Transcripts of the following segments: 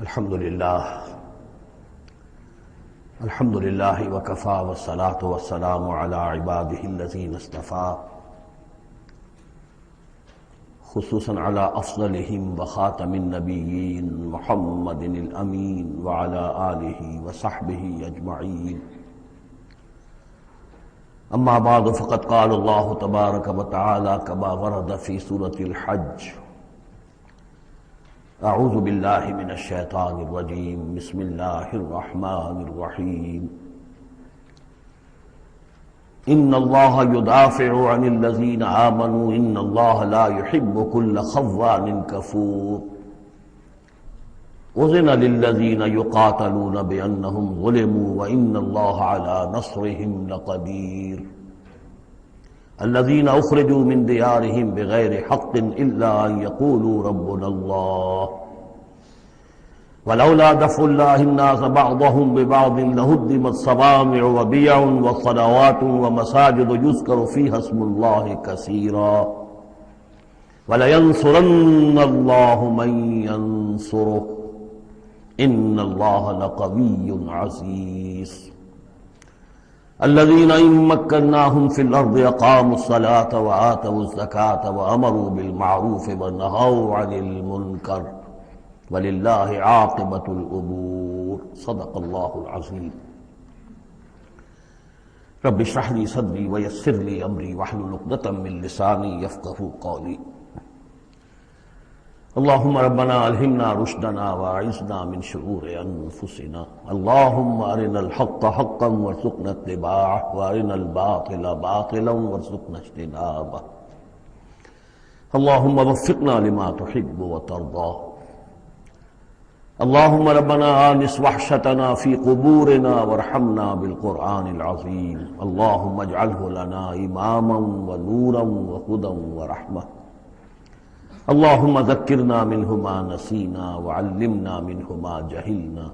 الحمد لله وكفى والصلاة والسلام على عباده الذين اصطفى خصوصا على أفضلهم وخاتم النبيين محمد الأمين وعلى آله وصحبه أجمعين. أما بعد فقد قال الله تبارك وتعالى كما ورد في سورة الحج: اعوذ باللہ من الشیطان الرجیم بسم اللہ الرحمن الرحیم. ان اللہ یدافع عن الذین آمنوا ان اللہ لا يحب كل خوان کفور. اذن للذین یقاتلون بانہم ظلموا وان اللہ علی نصرہم لقدیر. الذين اخرجوا من ديارهم بغير حق الا ان يقولوا ربنا الله ولولا دفع الله الناس بعضهم ببعض لهدمت صوامع وبيع وصلوات ومساجد يذكر فيها اسم الله كثيرا ولينصرن الله من ينصره ان الله لقوي عزيز. الذين إن مكناهم في الأرض أقاموا الصلاة وآتوا الزكاة وأمروا بالمعروف ونهوا عن المنكر ولله عاقبة الأمور. صدق الله العظيم. رب اشرح لي صدري ويسر لي أمري واحلل عقدة من لساني يفقهوا قولي. اللهم ربنا ألهمنا رشدنا وأعذنا من شرور أنفسنا. اللهم أرنا الحق حقا وارزقنا اتباعه وأرنا الباطل باطلا وارزقنا اجتنابه. اللهم وفقنا لما تحب وترضى. اللهم ربنا آنس وحشتنا في قبورنا وارحمنا بالقرآن العظيم. اللهم اجعله لنا إماما ونورا وهدى ورحمة. اللهم ذكرنا منه ما نسينا وعلمنا منه ما جهلنا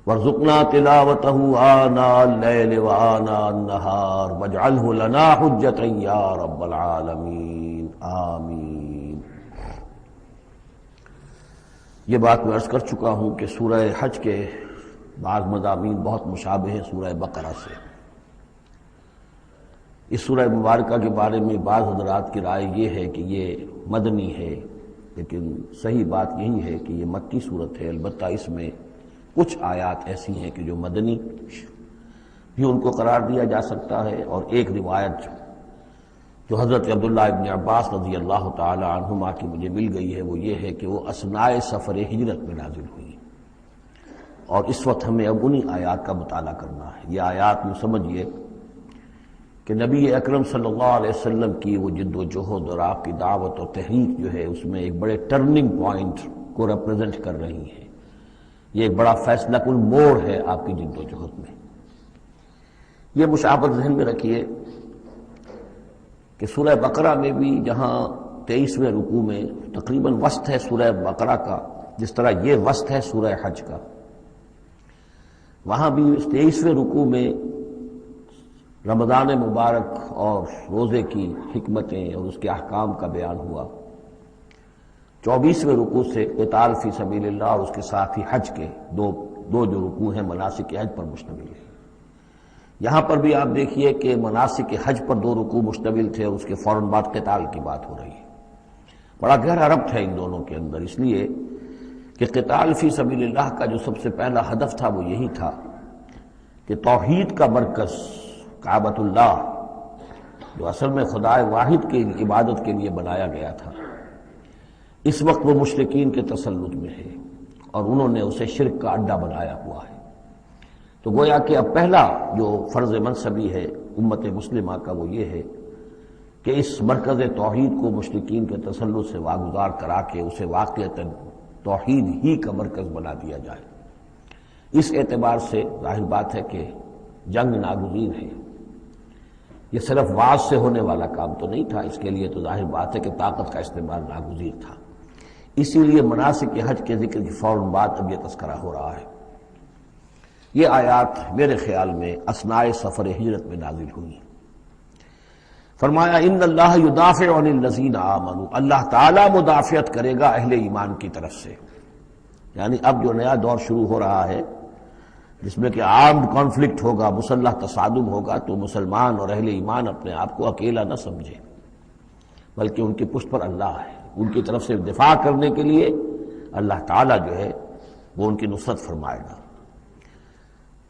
وارزقنا تلاوته آناء الليل وآناء النهار واجعله لنا حجة يا رب العالمين آمين. یہ بات میں عرض کر چکا ہوں کہ سورہ حج کے بعض مضامین بہت مشابہ ہیں سورہ بقرہ سے. اس سورہ مبارکہ کے بارے میں بعض حضرات کی رائے یہ ہے کہ یہ مدنی ہے، لیکن صحیح بات یہی ہے کہ یہ مکی صورت ہے. البتہ اس میں کچھ آیات ایسی ہیں کہ جو مدنی بھی ان کو قرار دیا جا سکتا ہے. اور ایک روایت جو حضرت عبداللہ ابن عباس رضی اللہ تعالی عنہما کی مجھے مل گئی ہے وہ یہ ہے کہ وہ اثناء سفر ہجرت میں نازل ہوئی، اور اس وقت ہمیں اب انہی آیات کا مطالعہ کرنا ہے. یہ آیات میں سمجھیے کہ نبی اکرم صلی اللہ علیہ وسلم کی وہ جد و جہد اور آپ کی دعوت اور تحریک جو ہے اس میں ایک بڑے ٹرننگ پوائنٹ کو ریپرزینٹ کر رہی ہے. یہ ایک بڑا فیصلہ کن موڑ ہے آپ کی جد و جہد میں. یہ مشابہت ذہن میں رکھیے کہ سورہ بقرہ میں بھی جہاں 23ویں رکوع میں تقریباً وسط ہے سورہ بقرہ کا، جس طرح یہ وسط ہے سورہ حج کا، وہاں بھی 23ویں رکوع میں رمضان مبارک اور روزے کی حکمتیں اور اس کے احکام کا بیان ہوا. 24ویں رکوع سے قتال فی سبیل اللہ اور اس کے ساتھ ہی حج کے دو جو رکوع ہیں مناسک حج پر مشتمل ہیں. یہاں پر بھی آپ دیکھیے کہ مناسک حج پر 2 رکوع مشتمل تھے اور اس کے فوراً بعد قتال کی بات ہو رہی ہے. بڑا گہرا ربط ہے ان دونوں کے اندر، اس لیے کہ قتال فی سبیل اللہ کا جو سب سے پہلا ہدف تھا وہ یہی تھا کہ توحید کا مرکز کعبۃ اللہ جو اصل میں خدا واحد کی عبادت کے لیے بنایا گیا تھا، اس وقت وہ مشرکین کے تسلط میں ہے اور انہوں نے اسے شرک کا اڈا بنایا ہوا ہے. تو گویا کہ اب پہلا جو فرض منصبی ہے امت مسلمہ کا وہ یہ ہے کہ اس مرکز توحید کو مشرکین کے تسلط سے واگزار کرا کے اسے واقعتاً توحید ہی کا مرکز بنا دیا جائے. اس اعتبار سے ظاہر بات ہے کہ جنگ ناگزیر ہے. یہ صرف واز سے ہونے والا کام تو نہیں تھا، اس کے لیے تو ظاہر بات ہے کہ طاقت کا استعمال ناگزیر تھا. اسی لیے مناسک حج کے ذکر کی فوراً بعد اب یہ تذکرہ ہو رہا ہے. یہ آیات میرے خیال میں اثناء سفر ہجرت میں نازل ہوئی. فرمایا ان اللہ یدافع عن الذین آمنوا، اللہ تعالی مدافعت کرے گا اہل ایمان کی طرف سے. یعنی اب جو نیا دور شروع ہو رہا ہے جس میں کہ آرمڈ کانفلکٹ ہوگا، مسلح تصادم ہوگا، تو مسلمان اور اہل ایمان اپنے آپ کو اکیلا نہ سمجھے، بلکہ ان کی پشت پر اللہ ہے، ان کی طرف سے دفاع کرنے کے لیے اللہ تعالیٰ جو ہے وہ ان کی نصرت فرمائے گا۔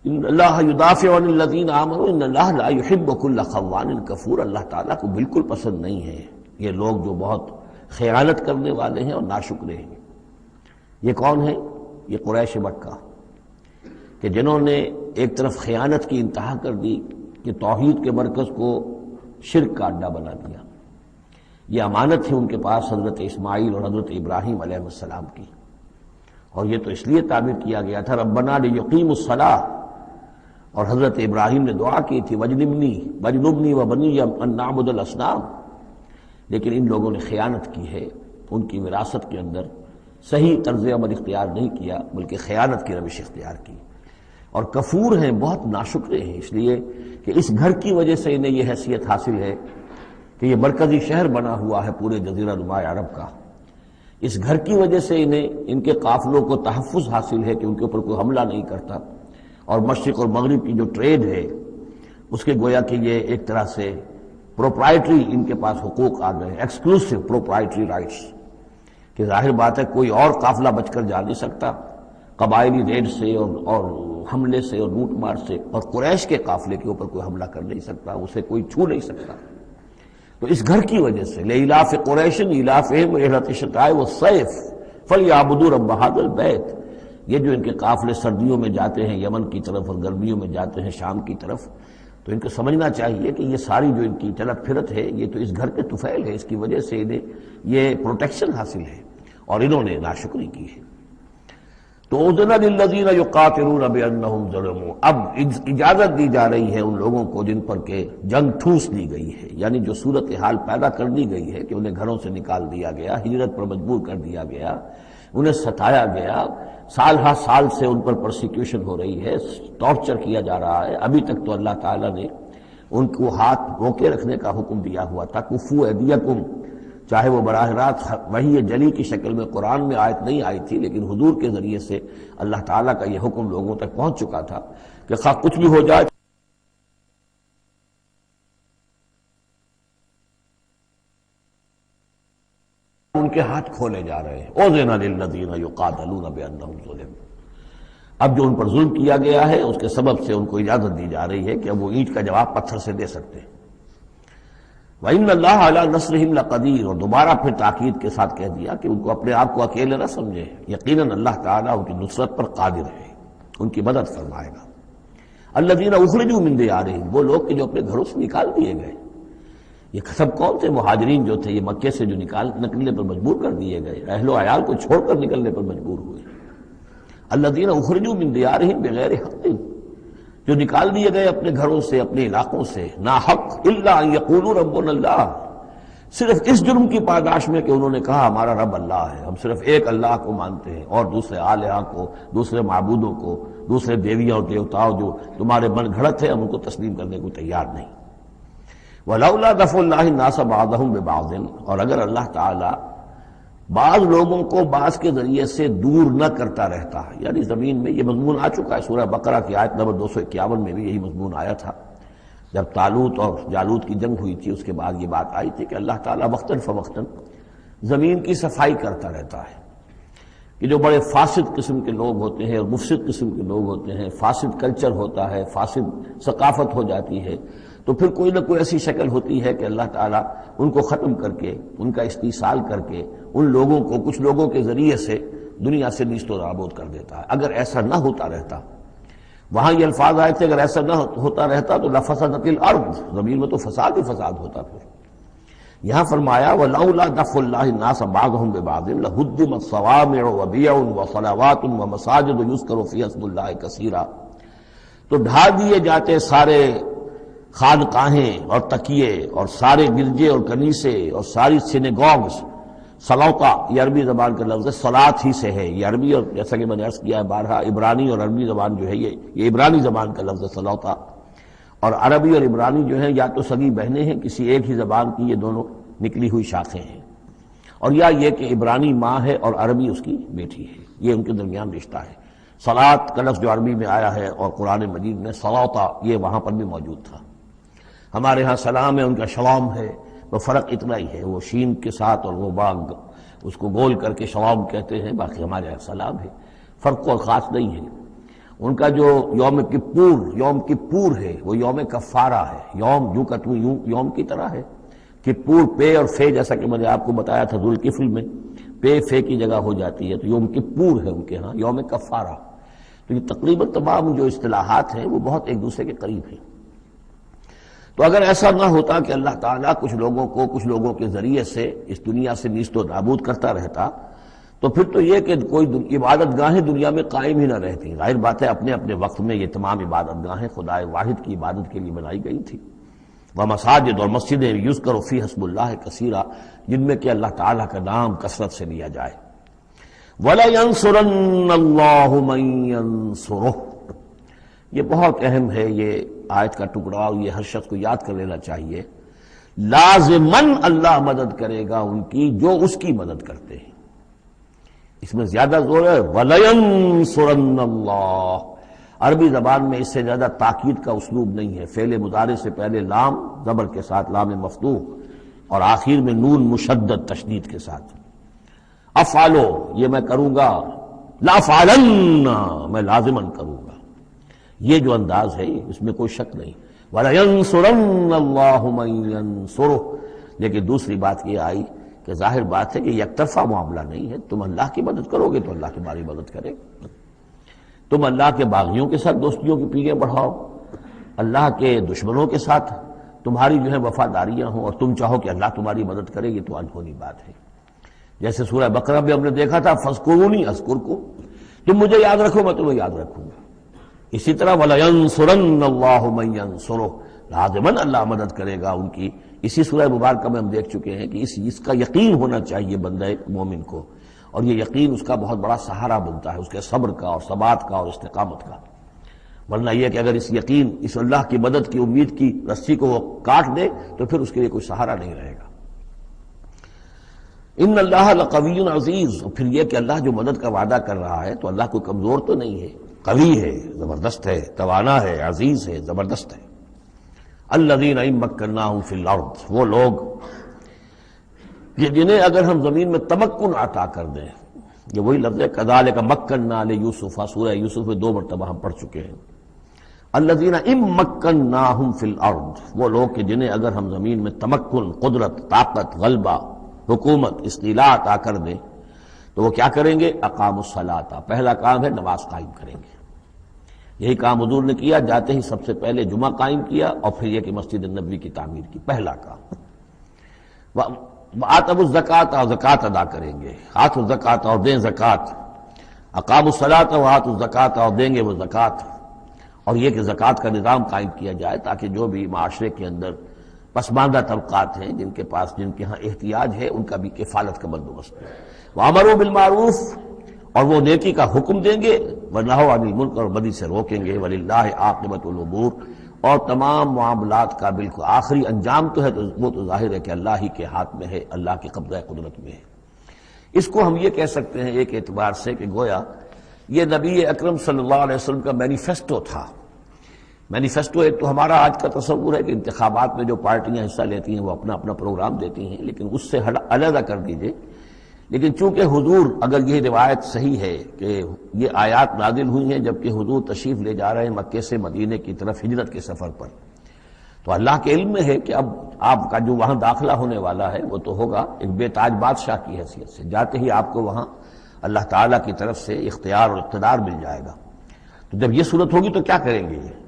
ان اللہ یدافع عن الذین آمنوا ان اللہ لا یحب کل خوان کفور، اللہ تعالیٰ کو بالکل پسند نہیں ہے یہ لوگ جو بہت خیانت کرنے والے ہیں اور ناشکرے ہیں۔ یہ کون ہیں؟ یہ قریش مکہ کہ جنہوں نے ایک طرف خیانت کی انتہا کر دی کہ توحید کے مرکز کو شرک کا اڈا بنا دیا۔ یہ امانت ہے ان کے پاس حضرت اسماعیل اور حضرت ابراہیم علیہ السلام کی، اور یہ تو اس لیے تعبیر کیا گیا تھا ربنا لیقیموا الصلاۃ، اور حضرت ابراہیم نے دعا کی تھی وجنبنی وبنی ان نعبد الاصنام، لیکن ان لوگوں نے خیانت کی ہے، ان کی وراثت کے اندر صحیح طرز عمل اختیار نہیں کیا بلکہ خیانت کی روش اختیار کی، اور کفور ہیں، بہت ناشکرے ہیں، اس لیے کہ اس گھر کی وجہ سے انہیں یہ حیثیت حاصل ہے کہ یہ مرکزی شہر بنا ہوا ہے پورے جزیرہ نما عرب کا، اس گھر کی وجہ سے انہیں ان کے قافلوں کو تحفظ حاصل ہے کہ ان کے اوپر کوئی حملہ نہیں کرتا، اور مشرق اور مغرب کی جو ٹریڈ ہے اس کے گویا کہ یہ ایک طرح سے پروپرائٹری ان کے پاس حقوق آ گئے، ایکسکلوسیو پروپرائٹری رائٹس، کہ ظاہر بات ہے کوئی اور قافلہ بچ کر جا نہیں سکتا قبائلی ریڈ سے اور حملے سے اور لوٹ مار سے، اور قریش کے قافلے کے اوپر کوئی حملہ کر نہیں سکتا، اسے کوئی چھو نہیں سکتا۔ تو اس گھر کی وجہ سے لإلاف قریش إِلَافِهِمْ رِحْلَةَ الشِّتَاءِ وَالصَّيْفِ فَلْيَعْبُدُوا رَبَّ هَذَا الْبَيْتِ، یہ جو ان کے قافلے سردیوں میں جاتے ہیں یمن کی طرف اور گرمیوں میں جاتے ہیں شام کی طرف، تو ان کو سمجھنا چاہیے کہ یہ ساری جو ان کی چلت پھرت ہے یہ تو اس گھر کے طفیل ہے، اس کی وجہ سے انہیں یہ پروٹیکشن حاصل ہے، اور انہوں نے ناشکری کی ہے۔ تو اذن للذین یقاتلون بانہم ظلموا، اب اجازت دی جا رہی ہے ان لوگوں کو جن پر کہ جنگ ٹھوس دی گئی ہے، یعنی جو صورتحال پیدا کر دی گئی ہے کہ انہیں گھروں سے نکال دیا گیا، ہجرت پر مجبور کر دیا گیا، انہیں ستایا گیا، سال ہر سال سے ان پر پرسیکیوشن ہو رہی ہے، ٹارچر کیا جا رہا ہے، ابھی تک تو اللہ تعالیٰ نے ان کو ہاتھ روکے رکھنے کا حکم دیا ہوا تھا، کفوا ایدیکم، چاہے وہ براہ راست وحی جلی کی شکل میں قرآن میں آیت نہیں آئی تھی، لیکن حضور کے ذریعے سے اللہ تعالیٰ کا یہ حکم لوگوں تک پہنچ چکا تھا کہ خواہ کچھ بھی ہو جائے ان کے ہاتھ کھولے جا رہے ہیں۔ اذن للذین یقاتلون بانہم ظلموا، اب جو ان پر ظلم کیا گیا ہے اس کے سبب سے ان کو اجازت دی جا رہی ہے کہ اب وہ اینٹ کا جواب پتھر سے دے سکتے ہیں۔ وَإِنَّ اللَّهَ عَلَىٰ نَصْرِهِمْ لَقَدِيرٌ، اور دوبارہ پھر تاکید کے ساتھ کہہ دیا کہ ان کو اپنے آپ کو اکیلے نہ سمجھے، یقیناً اللہ تعالیٰ ان کی نصرت پر قادر ہے، ان کی مدد فرمائے گا۔ الَّذِينَ أُخْرِجُوا مِن دِيَارِهِمْ، وہ لوگ کہ جو اپنے گھروں سے نکال دیے گئے، یہ سب کون تھے؟ مہاجرین جو تھے، یہ مکے سے جو نکلنے پر مجبور کر دیے گئے، اہل و عیال کو چھوڑ کر نکلنے پر مجبور ہوئے۔ الَّذِينَ أُخْرِجُوا مِن دِيَارِهِمْ بِغَيْرِ حَقٍّ، جو نکال دیے گئے اپنے گھروں سے، اپنے علاقوں سے نا حق، الا ان یقولوا ربنا اللہ، صرف اس جرم کی پاداش میں کہ انہوں نے کہا ہمارا رب اللہ ہے، ہم صرف ایک اللہ کو مانتے ہیں اور دوسرے آلہہ کو، دوسرے معبودوں کو، دوسرے دیویاں اور دیوتاؤں جو تمہارے من گھڑت ہے ہم ان کو تسلیم کرنے کو تیار نہیں۔ ولولا دفع اللہ الناس بعضهم ببعض، اور اگر اللہ تعالی بعض لوگوں کو بعض کے ذریعے سے دور نہ کرتا رہتا، یعنی زمین میں یہ مضمون آ چکا ہے، سورہ بقرہ کی آیت نمبر 251 میں بھی یہی مضمون آیا تھا، جب طالوت اور جالوت کی جنگ ہوئی تھی اس کے بعد یہ بات آئی تھی کہ اللہ تعالیٰ وقتاً فوقتاً زمین کی صفائی کرتا رہتا ہے، کہ جو بڑے فاسد قسم کے لوگ ہوتے ہیں اور مفسد قسم کے لوگ ہوتے ہیں، فاسد کلچر ہوتا ہے، فاسد ثقافت ہو جاتی ہے، تو پھر کوئی نہ کوئی ایسی شکل ہوتی ہے کہ اللہ تعالیٰ ان کو ختم کر کے، ان کا استیصال کر کے، ان لوگوں کو کچھ لوگوں کے ذریعے سے دنیا سے نیست و نابود کر دیتا ہے۔ اگر ایسا نہ ہوتا رہتا، وہاں یہ الفاظ آئے تھے اگر ایسا نہ ہوتا رہتا تو لفسدت الارض، زمین میں تو فساد ہی فساد ہوتا۔ پھر یہاں فرمایا ولولا دفع اللہ الناس بعضهم ببعض لهدمت صوامع وبیع وصلوات ومساجد یذکر فیہا اسم اللہ کثیرا، تو ڈھا دیے جاتے سارے خانقاہیں اور تکیے اور سارے گرجے اور کنیسے اور ساری سینیگوگز، صلوطہ یہ عربی زبان کا لفظ ہے، صلاۃ ہی سے ہے یہ عربی، اور جیسا کہ میں نے عرض کیا ہے بارہا عبرانی اور عربی زبان جو ہے یہ عبرانی زبان کا لفظ ہے صلوطہ، اور عربی اور عبرانی جو ہیں یا تو سگی بہنیں ہیں، کسی ایک ہی زبان کی یہ دونوں نکلی ہوئی شاخیں ہیں، اور یا یہ کہ عبرانی ماں ہے اور عربی اس کی بیٹی ہے، یہ ان کے درمیان رشتہ ہے۔ صلاۃ کا لفظ جو عربی میں آیا ہے اور قرآن مجید میں صلاۃ، یہ وہاں پر بھی موجود تھا۔ ہمارے ہاں سلام ہے، ان کا شلام ہے، وہ فرق اتنا ہی ہے، وہ شین کے ساتھ اور وہ باغ اس کو گول کر کے شلام کہتے ہیں، باقی ہمارے یہاں سلام ہے، فرق اور خاص نہیں ہے۔ ان کا جو یوم کپور ہے وہ یوم کفارہ ہے، یوم یوں کا تو یوں یوم کی طرح ہے، کپور پے اور فے، جیسا کہ میں نے آپ کو بتایا تھا ذوالکفل میں پے فے کی جگہ ہو جاتی ہے، تو یوم کپور ہے ان کے ہاں، یوم کفارہ۔ تو یہ تقریباً تمام جو اصطلاحات ہیں وہ بہت ایک دوسرے کے قریب ہیں۔ تو اگر ایسا نہ ہوتا کہ اللہ تعالیٰ کچھ لوگوں کے ذریعے سے اس دنیا سے نیست و نابود کرتا رہتا، تو پھر تو یہ کہ کوئی عبادت گاہیں دنیا میں قائم ہی نہ رہتی۔ ظاہر بات ہے اپنے اپنے وقت میں یہ تمام عبادت گاہیں خدائے واحد کی عبادت کے لیے بنائی گئی تھی، وہ مساجد اور مسجدیں یذکر فی حسب اللہ کثیرا، جن میں کہ اللہ تعالیٰ کا نام کثرت سے لیا جائے۔ وَلَيَنصُرَنَّ اللَّهُ مَن يَنصُرُهُ، یہ بہت اہم ہے، یہ آیت کا ٹکڑا، اور یہ ہر شخص کو یاد کر لینا چاہیے۔ لازماً اللہ مدد کرے گا ان کی جو اس کی مدد کرتے ہیں۔ اس میں زیادہ زور ہے وَلَيَنصُرَنَّ اللَّهُ، عربی زبان میں اس سے زیادہ تاکید کا اسلوب نہیں ہے۔ فعل مضارع سے پہلے لام زبر کے ساتھ، لام مفتوح، اور آخر میں نون مشدد تشدید کے ساتھ۔ افعلو، یہ میں کروں گا، لافعلن، میں لازماً کروں گا، یہ جو انداز ہے اس میں کوئی شک نہیں۔ وَلَيَنصُرَنَّ اللَّهُ مَن يَنصُرُهُ، لیکن دوسری بات یہ آئی کہ ظاہر بات ہے کہ یک طرفہ معاملہ نہیں ہے، تم اللہ کی مدد کرو گے تو اللہ تمہاری مدد کرے گا۔ تم اللہ کے باغیوں کے ساتھ دوستیوں کی پیلیں بڑھاؤ، اللہ کے دشمنوں کے ساتھ تمہاری جو ہے وفاداریاں ہوں، اور تم چاہو کہ اللہ تمہاری مدد کرے، یہ تو انہونی بات ہے۔ جیسے سورہ بقرہ میں ہم نے دیکھا تھا فاذکرونی اذکرکم، تم مجھے یاد رکھو میں تمہیں یاد رکھوں گا۔ اسی طرح وَلَيَنصُرَنَّ اللَّهُ مَن يَنصُرُهُ، لازماً اللہ مدد کرے گا ان کی۔ اسی سورہ مبارکہ میں ہم دیکھ چکے ہیں کہ اس کا یقین ہونا چاہیے بندہ مومن کو، اور یہ یقین اس کا بہت بڑا سہارا بنتا ہے، اس کے صبر کا اور ثبات کا اور استقامت کا۔ ورنہ یہ کہ اگر اس یقین، اس اللہ کی مدد کی امید کی رسی کو وہ کاٹ دے تو پھر اس کے لیے کوئی سہارا نہیں رہے گا۔ ان اللہ لقوی عزیز، اور پھر یہ کہ اللہ جو مدد کا وعدہ کر رہا ہے تو اللہ کوئی کمزور تو نہیں ہے، قوی ہے، زبردست ہے، توانا ہے، عزیز ہے، زبردست ہے۔ الذین ان مکناہم فی الارض، وہ لوگ کہ جنہیں اگر ہم زمین میں تمکن عطا کر دیں، یہ وہی لفظ ہے کذالک مکننا لیوسف، سورہ یوسف میں 2 مرتبہ ہم پڑھ چکے ہیں۔ الذین ان مکناہم فی الارض، وہ لوگ کہ جنہیں اگر ہم زمین میں تمکن، قدرت، طاقت، غلبہ، حکومت، استیلاء عطا کر دیں تو وہ کیا کریں گے؟ اقاموا الصلاۃ، پہلا کام ہے نماز قائم کریں گے۔ یہی کام حضور نے کیا، جاتے ہی سب سے پہلے جمعہ قائم کیا، اور پھر یہ کہ مسجد النبوی کی تعمیر کی، پہلا کام۔ وآتوا الزکوٰۃ، اور زکوٰۃ ادا کریں گے، آتوا الزکوٰۃ، اور دیں زکوٰۃ، اقاموا الصلاۃ وآتوا الزکوٰۃ، اور دیں گے وہ زکوٰۃ، اور یہ کہ زکوٰۃ کا نظام قائم کیا جائے تاکہ جو بھی معاشرے کے اندر پسماندہ طبقات ہیں، جن کے ہاں احتیاج ہے، ان کا بھی کفالت کا بندوبست ہے۔ وَأَمَرُوا بِالْمَعْرُوفِ، اور وہ نیکی کا حکم دیں گے، وَنَهَوْا عَنِ الْمُنکَرِ، اور بدی سے روکیں گے، وَلِلَّهِ عَاقِبَةُ الْأُمُورِ، اور تمام معاملات کا بالکل آخری انجام تو ہے، تو وہ تو ظاہر ہے کہ اللہ ہی کے ہاتھ میں ہے، اللہ کے قبضہ قدرت میں ہے۔ اس کو ہم یہ کہہ سکتے ہیں ایک اعتبار سے کہ گویا یہ نبی اکرم صلی اللہ علیہ وسلم کا مینیفیسٹو تھا۔ مینیفیسٹو ایک تو ہمارا آج کا تصور ہے کہ انتخابات میں جو پارٹیاں حصہ لیتی ہیں وہ اپنا اپنا پروگرام دیتی ہیں، لیکن اس سے علیحدہ کر دیجئے۔ لیکن چونکہ حضور، اگر یہ روایت صحیح ہے کہ یہ آیات نازل ہوئی ہیں جبکہ حضور تشریف لے جا رہے ہیں مکے سے مدینے کی طرف ہجرت کے سفر پر، تو اللہ کے علم میں ہے کہ اب آپ کا جو وہاں داخلہ ہونے والا ہے وہ تو ہوگا ایک بے تاج بادشاہ کی حیثیت سے، جاتے ہی آپ کو وہاں اللہ تعالیٰ کی طرف سے اختیار اور اقتدار مل جائے گا۔ تو جب یہ صورت ہوگی تو کیا کریں گے یہ؟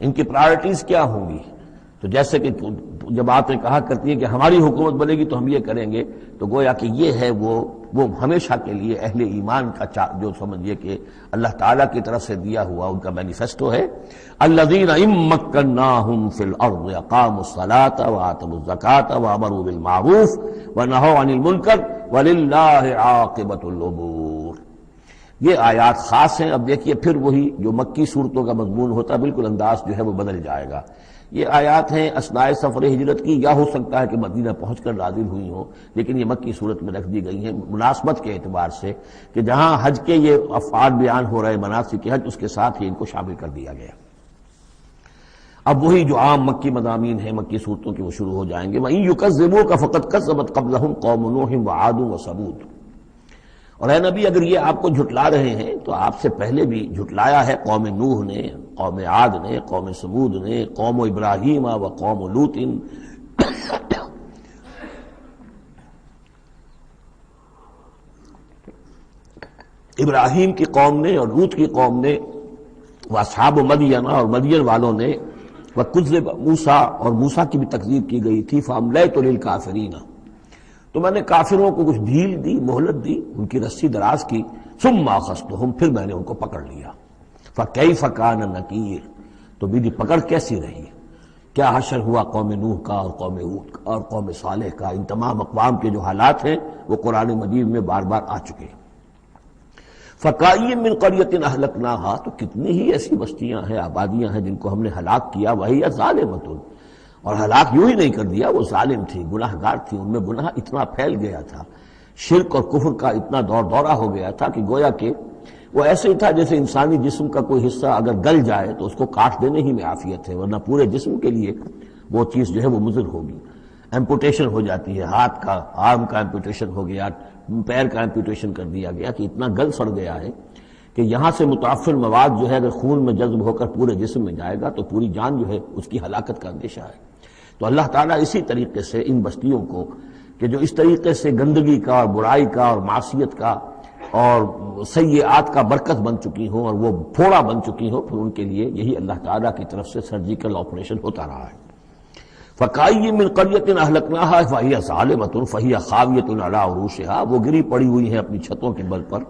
ان کی پرائرٹیز کیا ہوں گی؟ تو جیسے کہ جب آپ نے کہا کرتی ہے کہ ہماری حکومت بنے گی تو ہم یہ کریں گے، تو گویا کہ یہ ہے وہ ہمیشہ کے لیے اہل ایمان کا جو سمجھیے کہ اللہ تعالیٰ کی طرف سے دیا ہوا ان کا مینیفیسٹو ہے۔ الذین ان مکناہم فی الارض اقاموا الصلاۃ وآتوا الزکوٰۃ وامروا بالمعروف ونہوا عن المنکر وللہ عاقبۃ الامور۔ یہ آیات خاص ہیں. اب دیکھیے پھر وہی جو مکی صورتوں کا مضمون ہوتا ہے بالکل انداز جو ہے وہ بدل جائے گا. یہ آیات ہیں اثناء سفر ہجرت کی، یا ہو سکتا ہے کہ مدینہ پہنچ کر نازل ہوئی ہوں، لیکن یہ مکی صورت میں رکھ دی گئی ہیں مناسبت کے اعتبار سے کہ جہاں حج کے یہ افعال بیان ہو رہے مناسک حج، اس کے ساتھ ہی ان کو شامل کر دیا گیا. اب وہی جو عام مکی مضامین ہیں مکی صورتوں کے وہ شروع ہو جائیں گے. وَإِن يُكَذِّبُوكَ فَقَدْ كَذَّبَتْ قَبْلَهُمْ قَوْمُ نُوحٍ وَعَادٌ وَثَمُودُ. اور اے نبی اگر یہ آپ کو جھٹلا رہے ہیں تو آپ سے پہلے بھی جھٹلایا ہے قوم نوح نے، قوم عاد نے، قوم سمود نے، قوم ابراہیم و قوم لوط. ابراہیم کی قوم نے اور لوط کی قوم نے، واصحاب مدین اور مدین والوں نے، وکذب موسیٰ اور موسیٰ کی بھی تکذیب کی گئی تھی. فَأَمْلَيْتُ لِلْكَافِرِينَ، تو میں نے کافروں کو کچھ ڈھیل دی، مہلت دی، ان کی رسی دراز کی. ثُمَّ أَخَذْتُهُمْ، پھر میں نے ان کو پکڑ لیا. فَكَيْفَ كَانَ نَكِيرٌ، تو میری پکڑ کیسی رہی، کیا حشر ہوا قوم نوح کا اور قوم ہود کا اور قوم صالح کا. ان تمام اقوام کے جو حالات ہیں وہ قرآن مجید میں بار بار آ چکے ہیں. فَكَأَيٍّ مِّن قَرْيَةٍ أَهْلَكْنَاهَا، تو کتنی ہی ایسی بستیاں ہیں، آبادیاں ہیں جن کو ہم نے ہلاک کیا. وَهِيَ ظَالِمَةٌ، اور ہلاک یوں ہی نہیں کر دیا، وہ ظالم تھی، گناہ گار تھی، ان میں گناہ اتنا پھیل گیا تھا، شرک اور کفر کا اتنا دورہ ہو گیا تھا کہ گویا کہ وہ ایسے ہی تھا جیسے انسانی جسم کا کوئی حصہ اگر گل جائے تو اس کو کاٹ دینے ہی میں عافیت ہے، ورنہ پورے جسم کے لیے وہ چیز جو ہے وہ مضر ہوگی. ایمپوٹیشن ہو جاتی ہے، ہاتھ کا، آرم کا ایمپوٹیشن ہو گیا، پیر کا ایمپوٹیشن کر دیا گیا کہ اتنا گل سڑ گیا ہے کہ یہاں سے متعفن مواد جو ہے اگر خون میں جذب ہو کر پورے جسم میں جائے گا تو پوری جان جو ہے اس کی ہلاکت کا اندیشہ ہے. تو اللہ تعالیٰ اسی طریقے سے ان بستیوں کو کہ جو اس طریقے سے گندگی کا اور برائی کا اور معصیت کا اور سیئات کا برکت بن چکی ہوں اور وہ پھوڑا بن چکی ہوں، پھر ان کے لیے یہی اللہ تعالیٰ کی طرف سے سرجیکل آپریشن ہوتا رہا ہے. فَكَأَيٍّ مِّن قَرْيَةٍ أَهْلَكْنَاهَا فَهِيَ ظَالِمَةٌ فَهِيَ خَاوِيَةٌ عَلَىٰ عُرُوشِهَا، وہ گری پڑی ہوئی ہیں اپنی چھتوں کے بل پر.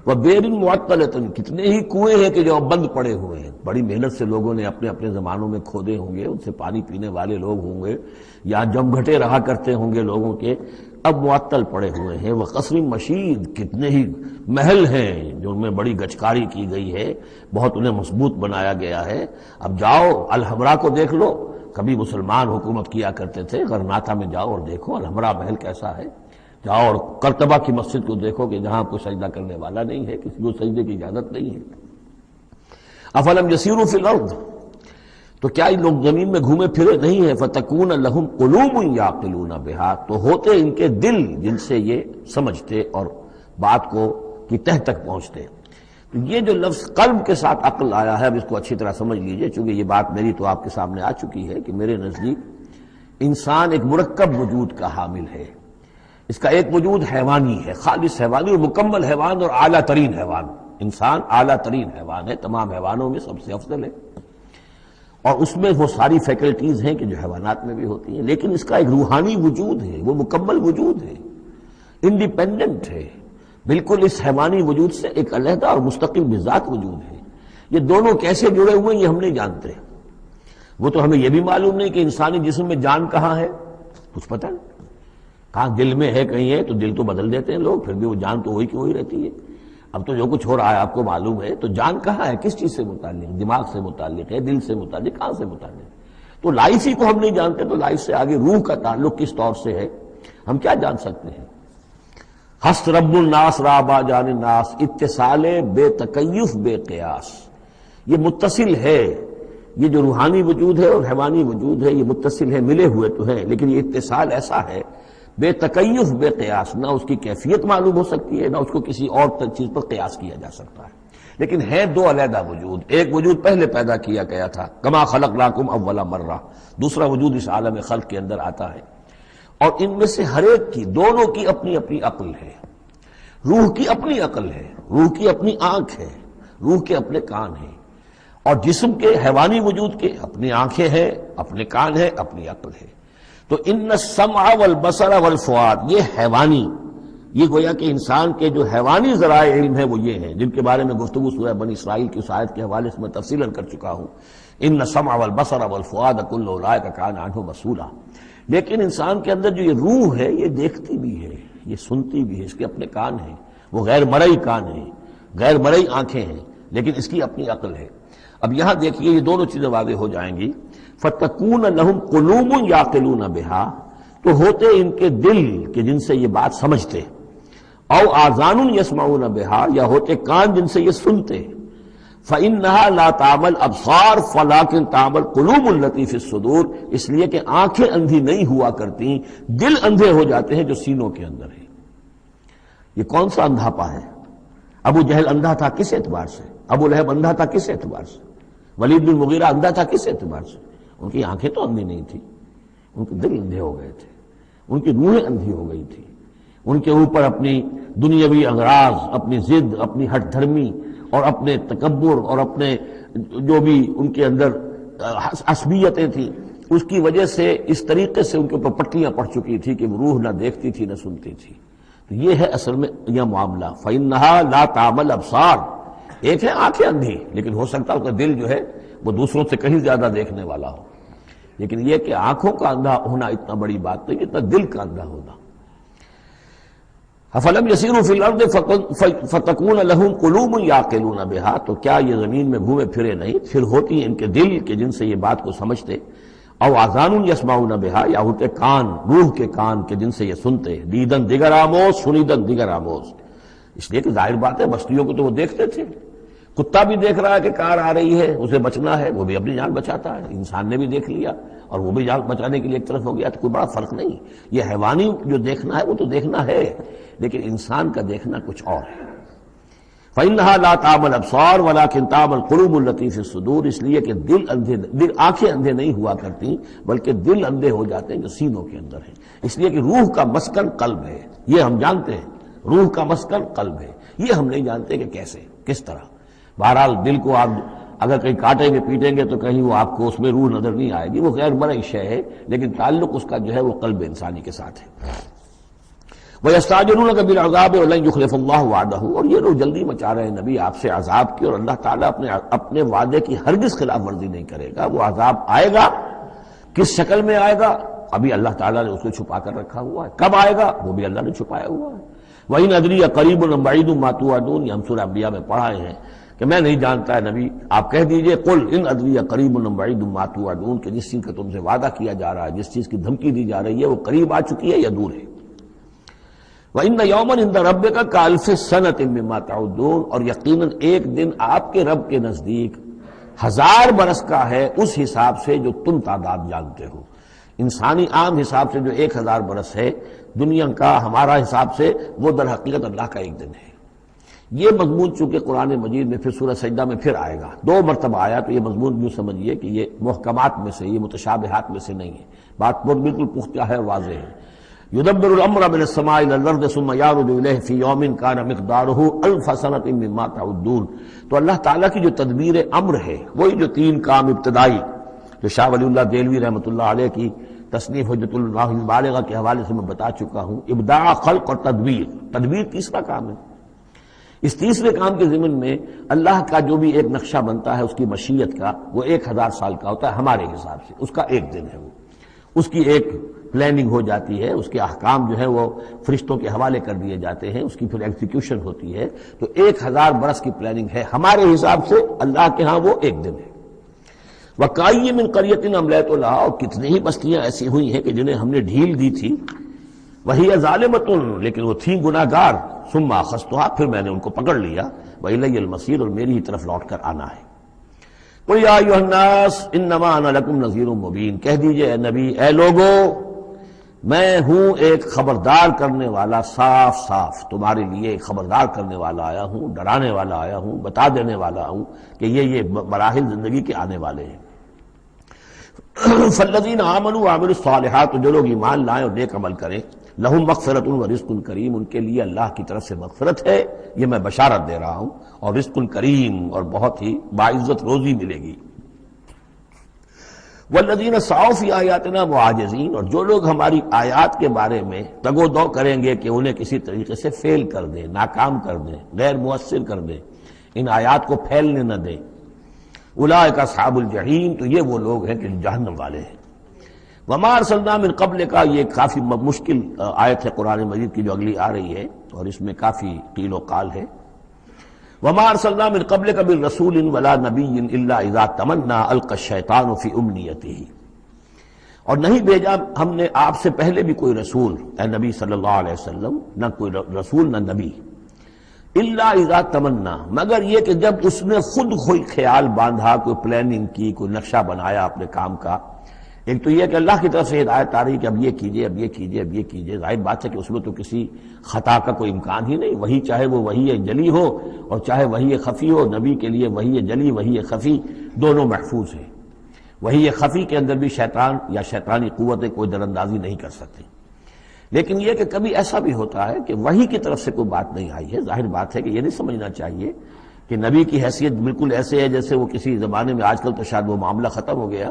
وَبِئْرٍ مُعَطَّلَةٍ، کتنے ہی کنویں ہیں کہ جو اب بند پڑے ہوئے ہیں، بڑی محنت سے لوگوں نے اپنے اپنے زمانوں میں کھودے ہوں گے، ان سے پانی پینے والے لوگ ہوں گے یا جمگھٹے رہا کرتے ہوں گے لوگوں کے، اب معطل پڑے ہوئے ہیں. وَقَصْرٍ مَشِيدٍ، کتنے ہی محل ہیں جو ان میں بڑی گچکاری کی گئی ہے، بہت انہیں مضبوط بنایا گیا ہے. اب جاؤ الحمرا کو دیکھ لو، کبھی مسلمان حکومت کیا کرتے تھے، غرناطہ میں جاؤ اور دیکھو الحمرا محل کیسا ہے. جاؤ اور قرطبہ کی مسجد کو دیکھو کہ جہاں کوئی سجدہ کرنے والا نہیں ہے، کسی کو سجدے کی اجازت نہیں ہے. افلم یسیروا فی الارض، تو کیا ان لوگ زمین میں گھومے پھرے نہیں ہیں. فتکون لہم قلوب یعقلون بہا، تو ہوتے ان کے دل جن سے یہ سمجھتے اور بات کو کی تہ تک پہنچتے. یہ جو لفظ قلب کے ساتھ عقل آیا ہے، اب اس کو اچھی طرح سمجھ لیجئے، چونکہ یہ بات میری تو آپ کے سامنے آ چکی ہے کہ میرے نزدیک انسان ایک مرکب وجود کا حامل ہے. اس کا ایک وجود حیوانی ہے، خالص حیوانی اور مکمل حیوان اور اعلیٰ ترین حیوان. انسان اعلیٰ ترین حیوان ہے، تمام حیوانوں میں سب سے افضل ہے، اور اس میں وہ ساری فیکلٹیز ہیں کہ جو حیوانات میں بھی ہوتی ہیں. لیکن اس کا ایک روحانی وجود ہے، وہ مکمل وجود ہے، انڈیپینڈنٹ ہے، بالکل اس حیوانی وجود سے ایک علیحدہ اور مستقل بذات وجود ہے. یہ دونوں کیسے جڑے ہوئے ہیں یہ ہم نہیں جانتے. وہ تو ہمیں یہ بھی معلوم نہیں کہ انسانی جسم میں جان کہاں ہے، کچھ پتہ نہیں. کہاں دل میں ہے کہیں ہے، تو دل تو بدل دیتے ہیں لوگ، پھر بھی وہ جان تو وہی کی وہی رہتی ہے. اب تو جو کچھ ہو رہا ہے آپ کو معلوم ہے، تو جان کہاں ہے، کس چیز سے متعلق، دماغ سے متعلق ہے، دل سے متعلق، کہاں سے متعلق. تو لائف ہی کو ہم نہیں جانتے، تو لائف سے آگے روح کا تعلق کس طور سے ہے ہم کیا جان سکتے ہیں. ہست رب الناس رابا جان الناس، اتصال بے تکیف بے قیاس. یہ متصل ہے، یہ جو روحانی وجود ہے اور حیوانی وجود ہے یہ متصل ہے، ملے ہوئے تو ہیں، لیکن یہ اتصال ایسا ہے بے تکیف بے قیاس، نہ اس کی کیفیت معلوم ہو سکتی ہے، نہ اس کو کسی اور چیز پر قیاس کیا جا سکتا ہے. لیکن ہے دو علیحدہ وجود. ایک وجود پہلے پیدا کیا گیا تھا، کما خلقناکم اول مرہ. دوسرا وجود اس عالم خلق کے اندر آتا ہے، اور ان میں سے ہر ایک کی، دونوں کی اپنی اپنی عقل ہے. روح کی اپنی عقل ہے، روح کی اپنی آنکھ ہے، روح کے اپنے کان ہیں، اور جسم کے حیوانی وجود کے اپنی آنکھیں ہیں، اپنے کان ہیں، اپنی عقل ہے. تو ان السمع والبصر والفؤاد، یہ حیوانی، یہ گویا کہ انسان کے جو حیوانی ذرائع علم ہے وہ یہ ہیں جن کے بارے میں گفتگو سورہ بنی اسرائیل کی اس آیت کے حوالے سے میں تفصیلاً کر چکا ہوں. ان السمع والبصر والفؤاد کل اولئک کان عنہ مسئولا. لیکن انسان کے اندر جو یہ روح ہے یہ دیکھتی بھی ہے، یہ سنتی بھی ہے، اس کے اپنے کان ہیں، وہ غیر مرئی کان ہیں، غیر مرئی آنکھیں ہیں لیکن اس کی اپنی عقل ہے۔ اب یہاں دیکھیے یہ دونوں چیزیں واضح ہو جائیں گی۔ فَتَكُونَ لَهُمْ قُلُوبٌ يَعْقِلُونَ بِهَا، تو ہوتے ان کے دل کہ جن سے یہ بات سمجھتے، او آذان یسمعون بها، یا ہوتے کان جن سے یہ سنتے۔ فإنها لا تعمل ابصار ولكن تعمل قلوب التي في الصدور، اس لیے کہ آنکھیں اندھی نہیں ہوا کرتی، دل اندھے ہو جاتے ہیں جو سینوں کے اندر ہے۔ یہ کون سا اندھاپا ہے؟ ابو جہل اندھا تھا کس اعتبار سے؟ ابو لہب اندھا تھا کس اعتبار سے؟ ولید بن مغیرہ اندھا تھا کس اعتبار سے؟ ان کی آنکھیں تو اندھی نہیں تھی، ان کے دل اندھے ہو گئے تھے، ان کی روحیں اندھی ہو گئی تھی، ان کے اوپر اپنی دنیاوی اغراض، اپنی ضد، اپنی ہٹ دھرمی اور اپنے تکبر اور اپنے جو بھی ان کے اندر عصبیتیں تھیں، اس کی وجہ سے اس طریقے سے ان کے اوپر پٹیاں پڑ چکی تھی کہ وہ روح نہ دیکھتی تھی نہ سنتی تھی۔ تو یہ ہے اصل میں یہ معاملہ۔ فَإِنَّهَا لَا تَعْمَلْ أَبْصَارُ، ایک ہے آنکھیں اندھی، لیکن ہو سکتا ہے اس کا دل جو ہے وہ دوسروں سے کہیں زیادہ دیکھنے والا ہو، لیکن یہ کہ آنکھوں کا اندھا ہونا اتنا بڑی بات نہیں، اتنا دل کا اندھا ہونا۔ افلم یسیروا فی الارض فتکون لهم قلوب یعقلون بها، تو کیا یہ زمین میں گھومے پھرے نہیں، پھر ہوتی ہیں ان کے دل کہ جن سے یہ بات کو سمجھتے، او آذان یسمعون بها، یا ہوتے کان، روح کے کان کہ جن سے یہ سنتے، دیدن دیگر آموز سنیدن دیگر آموز، اس لیے کہ ظاہر بات ہے بستیوں کو تو وہ دیکھتے تھے، کتا بھی دیکھ رہا ہے کہ کار آ رہی ہے، اسے بچنا ہے، وہ بھی اپنی جان بچاتا ہے، انسان نے بھی دیکھ لیا اور وہ بھی جان بچانے کے لیے ایک طرف ہو گیا، تو کوئی بڑا فرق نہیں۔ یہ حیوانی جو دیکھنا ہے وہ تو دیکھنا ہے، لیکن انسان کا دیکھنا کچھ اور ہے۔ فَإِنَّهَا لَا تَعْمَلْ أَبْصَارُ وَلَكِنْ تَعْمَلْ قُلُوبُ الَّتِي فِي الصُّدُورِ، اس لیے کہ دل آنکھیں اندھے نہیں ہوا کرتی بلکہ دل اندھے ہو جاتے ہیں جو سینوں کے اندر ہیں، اس لیے کہ روح کا مسکن قلب ہے، یہ ہم جانتے ہیں، روح کا مسکن قلب ہے، یہ ہم نہیں جانتے کہ کیسے، کس طرح۔ بہرحال دل کو آپ اگر کہیں کاٹیں گے پیٹیں گے تو کہیں وہ آپ کو اس میں روح نظر نہیں آئے گی، وہ غیر مرئی شے ہے، لیکن تعلق اس کا جو ہے وہ قلب انسانی کے ساتھ ہے۔ وَيَسْتَعْجِلُونَكَ بِالْعَذَابِ وَلَن يُخْلِفَ اللَّهُ وَعْدَهُ، اور یہ لوگ جلدی مچا رہے ہیں نبی آپ سے عذاب کی، اور اللہ تعالیٰ اپنے وعدے کی ہرگز خلاف ورزی نہیں کرے گا۔ وہ عذاب آئے گا، کس شکل میں آئے گا ابھی اللہ تعالیٰ نے اس کو چھپا کر رکھا ہوا ہے، کب آئے گا وہ بھی اللہ نے چھپایا ہوا ہے۔ وَإِنْ أَدْرِيَ قَرِيبٌ أَمْ بَعِيدٌ مَا تُوعَدُونَ، یہ ہم سورہ انبیاء میں پڑھائے ہیں کہ میں نہیں جانتا ہے نبی، آپ کہہ دیجئے قُلْ إِنْ أَدْرِيَ قَرِيبٌ أَمْ بَعِيدٌ مَا تُوعَدُونَ، کہ جس چیز کا تم سے وعدہ کیا جا رہا ہے، جس چیز کی دھمکی دی جا رہی ہے وہ قریب آ چکی ہے یا دور ہے۔ وَإِنَّ يَوْمًا عِندَ رَبِّكَ كَأَلْفِ سَنَةٍ مِّمَّا تَعُدُّونَ، اور یقیناً ایک دن آپ کے رب کے نزدیک 1000 برس کا ہے اس حساب سے جو تم تعداد جانتے ہو۔ انسانی عام حساب سے جو 1000 برس ہے، دنیا کا ہمارا حساب سے وہ در حقیقت اللہ کا ایک دن ہے۔ یہ مضمون چونکہ قرآن مجید میں پھر سورہ سجدہ میں پھر آئے گا، 2 مرتبہ آیا، تو یہ مضمون یوں سمجھیے کہ یہ محکمات میں سے، یہ متشابہات میں سے نہیں ہے، بات بالکل پختہ ہے اور واضح ہے۔ يُدَبِّرُ الْأَمْرَ مِنَ السَّمَاءِ إِلَى الْأَرْضِ ثُمَّ يَعْرُجُ إِلَيْهِ فِي يَوْمٍ كَانَ مِقْدَارُهُ أَلْفَ سَنَةٍ مِّمَّا تَعُدُّونَ، تو اللہ تعالیٰ کی جو تدبیر امر ہے، وہی جو 3 کام ابتدائی جو شاہ ولی اللہ دہلوی رحمۃ اللہ علیہ کی تصنیف حجت اللہ البالغہ کے حوالے سے میں بتا چکا ہوں، ابداع، خلق اور تدبیر، تدبیر تیسرا کام ہے۔ اس تیسرے کام کے ضمن میں اللہ کا جو بھی ایک نقشہ بنتا ہے اس کی مشیت کا، وہ 1000 سال کا ہوتا ہے ہمارے حساب سے، اس کا ایک دن ہے، وہ اس کی ایک پلاننگ ہو جاتی ہے، اس کے احکام جو ہے وہ فرشتوں کے حوالے کر دیے جاتے ہیں، اس کی پھر ایگزیکیوشن ہوتی ہے، تو 1000 برس کی پلاننگ ہے ہمارے حساب سے، اللہ کے ہاں وہ ایک دن ہے۔ وَكَأَيٍّ مِّن قَرْيَةٍ أَمْلَيْتُ لَهَا، اور کتنی ہی بستیاں ایسی ہوئی ہیں کہ جنہیں ہم نے ڈھیل دی تھی، وَهِيَ ظَالِمَةٌ، لیکن وہ تھیں گناہ گار، ثُمَّ أَخَذْتُهَا، پھر میں نے ان کو پکڑ لیا، وَإِلَيَّ الْمَصِيرُ، اور میری ہی طرف لوٹ کر آنا ہے۔ قُلْ يَا أَيُّهَا النَّاسُ إِنَّمَا أَنَا لَكُمْ نَذِيرٌ مُّبِينٌ، کہہ دیجئے اے نبی، اے لوگو، میں ہوں ایک خبردار کرنے والا، صاف صاف تمہارے لیے ایک خبردار کرنے والا آیا ہوں، ڈرانے والا آیا ہوں، بتا دینے والا ہوں کہ یہ مراحل زندگی کے آنے والے ہیں۔ فالذین آمنوا وعملوا الصالحات، جو لوگ ایمان لائیں اور نیک عمل کریں، لہم مغفرۃ ورزق کریم، ان کے لیے اللہ کی طرف سے مغفرت ہے، یہ میں بشارت دے رہا ہوں، اور رزق کریم، اور بہت ہی باعزت روزی ملے گی۔ والذین سعوا فی آیاتنا معاجزین، اور جو لوگ ہماری آیات کے بارے میں تگ و دو کریں گے کہ انہیں کسی طریقے سے فیل کر دیں، ناکام کر دیں، غیر مؤثر کر دیں، ان آیات کو پھیلنے نہ دیں، اولئک اصحاب الجحیم، تو یہ وہ لوگ ہیں کہ جہنم والے ہیں۔ وما ارسلنا من قبل کا، یہ کافی مشکل آیت ہے قرآن مجید کی جو اگلی آ رہی ہے، اور اس میں کافی قیل و قال ہے۔ وما ارسلنا من قبلک من رسول ولا نبی الا اذا تمنا القى الشیطان فی امنیتہ، اور نہیں بھیجا ہم نے آپ سے پہلے بھی کوئی رسول، اے نبی صلی اللہ علیہ وسلم، نہ کوئی رسول نہ نبی، الا اذا تمنا، مگر یہ کہ جب اس نے خود کوئی خیال باندھا، کوئی پلاننگ کی، کوئی نقشہ بنایا اپنے کام کا۔ ایک تو یہ کہ اللہ کی طرف سے ہدایت آ رہی کہ اب یہ کیجئے، اب یہ کیجئے، اب یہ کیجئے، ظاہر بات ہے کہ اس میں تو کسی خطا کا کوئی امکان ہی نہیں، وہی چاہے وہ وحی جلی ہو اور چاہے وحی خفی ہو، نبی کے لیے وحی جلی وحی خفی دونوں محفوظ ہیں۔ وحی خفی کے اندر بھی شیطان یا شیطانی قوتیں کوئی در اندازی نہیں کر سکتی، لیکن یہ کہ کبھی ایسا بھی ہوتا ہے کہ وحی کی طرف سے کوئی بات نہیں آئی ہے، ظاہر بات ہے کہ یہ نہیں سمجھنا چاہیے کہ نبی کی حیثیت بالکل ایسے ہے جیسے وہ کسی زمانے میں، آج کل تو شاید وہ معاملہ ختم ہو گیا،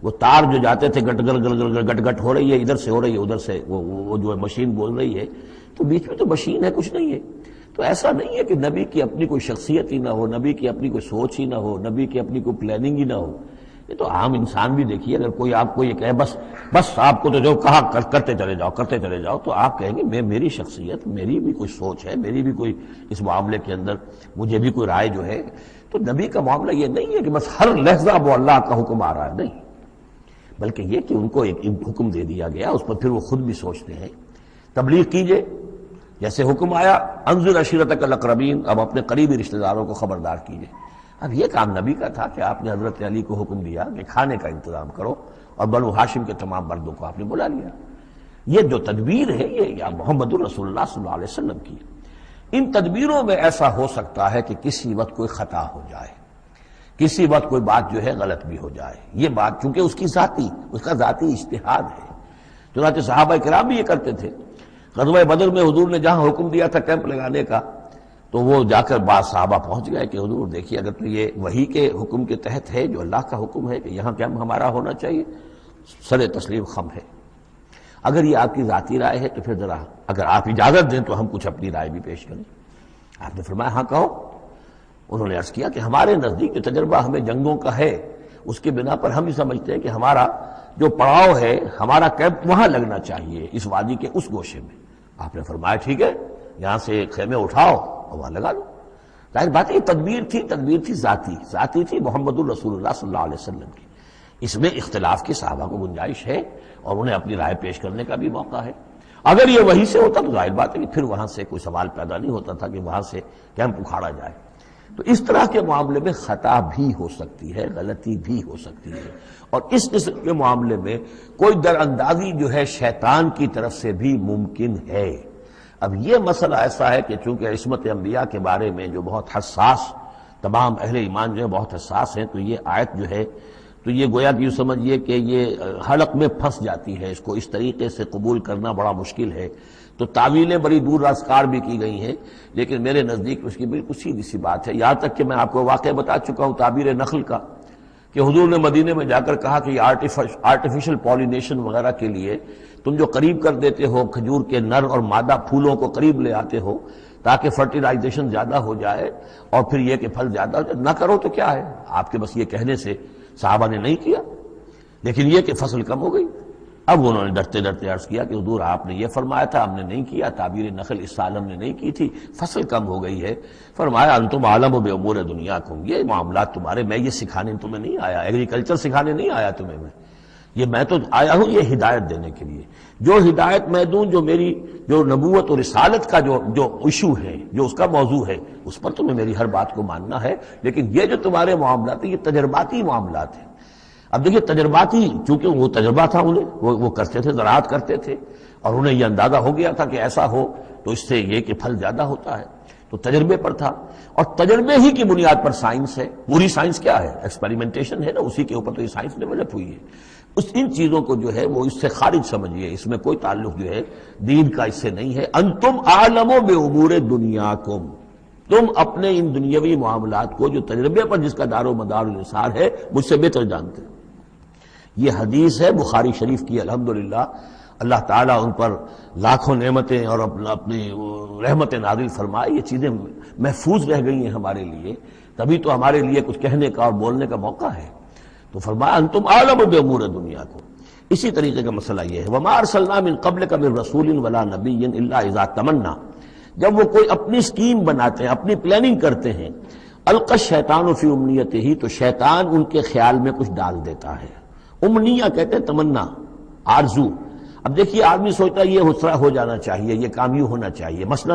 وہ تار جو جاتے تھے گٹ گٹ گٹ گٹ گٹ گٹ ہو رہی ہے، ادھر سے ہو رہی ہے، ادھر سے وہ جو ہے مشین بول رہی ہے، تو بیچ میں تو مشین ہے، کچھ نہیں ہے۔ تو ایسا نہیں ہے کہ نبی کی اپنی کوئی شخصیت ہی نہ ہو، نبی کی اپنی کوئی سوچ ہی نہ ہو، نبی کی اپنی کوئی پلاننگ ہی نہ ہو۔ یہ تو عام انسان بھی دیکھیے، اگر کوئی آپ کو یہ کہے بس آپ کو تو جو کہا کرتے چلے جاؤ، تو آپ کہیں گے میری شخصیت، میری بھی کوئی سوچ ہے، میری بھی کوئی اس معاملے کے اندر مجھے بھی کوئی رائے جو ہے۔ تو نبی کا معاملہ یہ نہیں ہے کہ بس ہر لحظہ وہ اللہ کا حکم آ رہا ہے، نہیں، بلکہ یہ کہ ان کو ایک حکم دے دیا گیا، اس پر پھر وہ خود بھی سوچتے ہیں۔ تبلیغ کیجئے، جیسے حکم آیا انذر عشیرتک الاقربین، اب اپنے قریبی رشتہ داروں کو خبردار کیجئے۔ اب یہ کام نبی کا تھا کہ آپ نے حضرت علی کو حکم دیا کہ کھانے کا انتظام کرو، اور بنو ہاشم کے تمام مردوں کو آپ نے بلا لیا۔ یہ جو تدبیر ہے یہ یا محمد الرسول اللہ صلی اللہ علیہ وسلم کی، ان تدبیروں میں ایسا ہو سکتا ہے کہ کسی وقت کوئی خطا ہو جائے، کسی وقت کوئی بات جو ہے غلط بھی ہو جائے۔ یہ بات چونکہ اس کا ذاتی اجتہاد ہے، چنانچہ صحابہ کرام بھی یہ کرتے تھے۔ غزوہ بدر میں حضور نے جہاں حکم دیا تھا کیمپ لگانے کا، تو وہ جا کر بعض صحابہ پہنچ گئے کہ حضور دیکھیے اگر تو یہ وحی کے حکم کے تحت ہے، جو اللہ کا حکم ہے کہ یہاں کیمپ ہمارا ہونا چاہیے، سر تسلیم خم ہے۔ اگر یہ آپ کی ذاتی رائے ہے تو پھر ذرا اگر آپ اجازت دیں تو ہم کچھ اپنی رائے بھی پیش کریں۔ آپ نے فرمایا ہاں کہو۔ انہوں نے عرض کیا کہ ہمارے نزدیک جو تجربہ ہمیں جنگوں کا ہے، اس کے بنا پر ہم یہ سمجھتے ہیں کہ ہمارا جو پڑاؤ ہے، ہمارا کیمپ وہاں لگنا چاہیے، اس وادی کے اس گوشے میں۔ آپ نے فرمایا ٹھیک ہے، یہاں سے خیمے اٹھاؤ اور وہاں لگا لو۔ ظاہر بات ہے یہ تدبیر تھی ذاتی تھی محمد الرسول اللہ صلی اللہ علیہ وسلم کی۔ اس میں اختلاف کی صحابہ کو گنجائش ہے اور انہیں اپنی رائے پیش کرنے کا بھی موقع ہے۔ اگر یہ وحی سے ہوتا تو ظاہر بات ہے کہ پھر وہاں سے کوئی سوال پیدا نہیں ہوتا تھا کہ وہاں سے کیمپ اکھاڑا جائے۔ تو اس طرح کے معاملے میں خطا بھی ہو سکتی ہے، غلطی بھی ہو سکتی ہے، اور اس قسم کے معاملے میں کوئی در اندازی جو ہے شیطان کی طرف سے بھی ممکن ہے۔ اب یہ مسئلہ ایسا ہے کہ چونکہ عصمت انبیاء کے بارے میں جو بہت حساس، تمام اہل ایمان جو ہے بہت حساس ہیں، تو یہ آیت جو ہے تو یہ گویا کہ یوں سمجھیے کہ یہ حلق میں پھنس جاتی ہے، اس کو اس طریقے سے قبول کرنا بڑا مشکل ہے۔ تو تعویلیں بڑی دور راسکار بھی کی گئی ہیں، لیکن میرے نزدیک اس کی بالکل سیدھی سی بات ہے۔ یہاں تک کہ میں آپ کو واقعہ بتا چکا ہوں تعبیر نخل کا، کہ حضور نے مدینے میں جا کر کہا کہ یہ آرٹیفیشل پولینیشن وغیرہ کے لیے تم جو قریب کر دیتے ہو کھجور کے نر اور مادہ پھولوں کو قریب لے آتے ہو تاکہ فرٹیلائزیشن زیادہ ہو جائے اور پھر یہ کہ پھل زیادہ ہو جائے، نہ کرو تو کیا ہے، آپ کے بس یہ کہنے سے صحابہ نے نہیں کیا، لیکن یہ کہ فصل کم ہو گئی۔ اب انہوں نے ڈرتے ڈرتے عرض کیا کہ حضور آپ نے یہ فرمایا تھا، ہم نے نہیں کیا، تعبیر نخل اس سال ہم نے نہیں کی تھی، فصل کم ہو گئی ہے۔ فرمایا انتم عالم بامور دنیاکم، یہ معاملات تمہارے، میں یہ سکھانے تمہیں نہیں آیا، ایگریکلچر سکھانے نہیں آیا تمہیں میں تو آیا ہوں یہ ہدایت دینے کے لیے۔ جو ہدایت میں دوں، جو میری جو نبوت اور رسالت کا جو ایشو ہے، جو اس کا موضوع ہے، اس پر تمہیں میری ہر بات کو ماننا ہے، لیکن یہ جو تمہارے معاملات ہیں یہ تجرباتی معاملات ہیں۔ اب دیکھیے تجرباتی، چونکہ وہ تجربہ تھا انہیں، وہ کرتے تھے، زراعت کرتے تھے، اور انہیں یہ اندازہ ہو گیا تھا کہ ایسا ہو تو اس سے یہ کہ پھل زیادہ ہوتا ہے، تو تجربے پر تھا، اور تجربے ہی کی بنیاد پر سائنس ہے۔ پوری سائنس کیا ہے؟ ایکسپیریمنٹیشن ہے نا، اسی کے اوپر تو یہ سائنس ڈیولپ ہوئی ہے۔ ان چیزوں کو جو ہے وہ اس سے خارج سمجھیے، اس میں کوئی تعلق جو ہے دین کا اس سے نہیں ہے۔ انتم عالم بامور دنیاکم، تم اپنے ان دنیاوی معاملات کو جو تجربے پر جس کا دار و مدار انحصار ہے مجھ سے بہتر جانتے ہیں۔ یہ حدیث ہے بخاری شریف کی، الحمدللہ اللہ تعالیٰ ان پر لاکھوں نعمتیں اور اپنی رحمت نازل فرمائے، یہ چیزیں محفوظ رہ گئی ہیں ہمارے لیے، تبھی تو ہمارے لیے کچھ کہنے کا اور بولنے کا موقع ہے۔ تو فرمایا انتم عالم بامور دنیاکم۔ اسی طریقے کا مسئلہ یہ ہے وما ارسلنا من قبلک من رسول ولا نبی الا اذا تمنا، جب وہ کوئی اپنی سکیم بناتے ہیں، اپنی پلاننگ کرتے ہیں، القى الشیطان فی امنیتہ، تو شیطان ان کے خیال میں کچھ ڈال دیتا ہے۔ امنیہ کہتے ہیں تمنا، آرزو۔ اب دیکھیے آدمی سوچتا ہے یہ حسرہ ہو جانا چاہیے، یہ کام یوں ہونا چاہیے، مثلا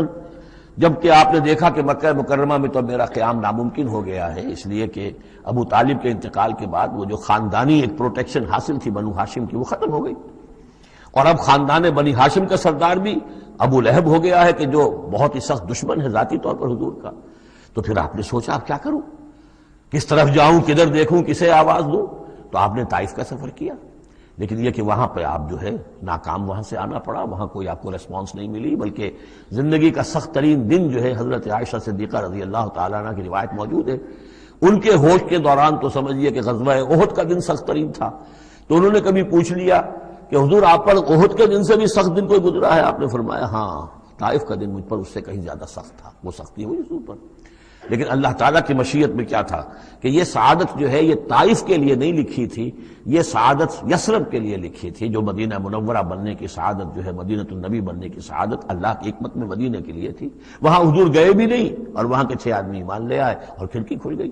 جبکہ آپ نے دیکھا کہ مکہ مکرمہ میں تو میرا قیام ناممکن ہو گیا ہے، اس لیے کہ ابو طالب کے انتقال کے بعد وہ جو خاندانی ایک پروٹیکشن حاصل تھی بنو ہاشم کی، وہ ختم ہو گئی، اور اب خاندان بنی ہاشم کا سردار بھی ابو لہب ہو گیا ہے کہ جو بہت ہی سخت دشمن ہے ذاتی طور پر حضور کا۔ تو پھر آپ نے سوچا اب کیا کروں، کس طرف جاؤں، کدھر دیکھوں، کسے آواز دوں؟ تو آپ نے طائف کا سفر کیا، لیکن یہ کہ وہاں پہ آپ جو ہے ناکام وہاں سے آنا پڑا، وہاں کوئی آپ کو ریسپانس نہیں ملی، بلکہ زندگی کا سخت ترین دن جو ہے حضرت عائشہ صدیقہ رضی اللہ تعالیٰ عنہ کی روایت موجود ہے، ان کے ہوش کے دوران تو سمجھیے کہ غزوہ احد کا دن سخت ترین تھا، تو انہوں نے کبھی پوچھ لیا کہ حضور آپ پر احد کے دن سے بھی سخت دن کوئی گزرا ہے؟ آپ نے فرمایا ہاں، طائف کا دن مجھ پر اس سے کہیں زیادہ سخت تھا، وہ سختی ہوئی حضور پر۔ لیکن اللہ تعالیٰ کی مشیت میں کیا تھا کہ یہ سعادت جو ہے یہ طائف کے لیے نہیں لکھی تھی، یہ سعادت یثرب کے لیے لکھی تھی، جو مدینہ منورہ بننے کی سعادت جو ہے، مدینہ النبی بننے کی سعادت اللہ کی حکمت میں مدینہ کے لیے تھی۔ وہاں حضور گئے بھی نہیں اور وہاں کے 6 آدمی ایمان لے آئے اور کھڑکی کھل گئی۔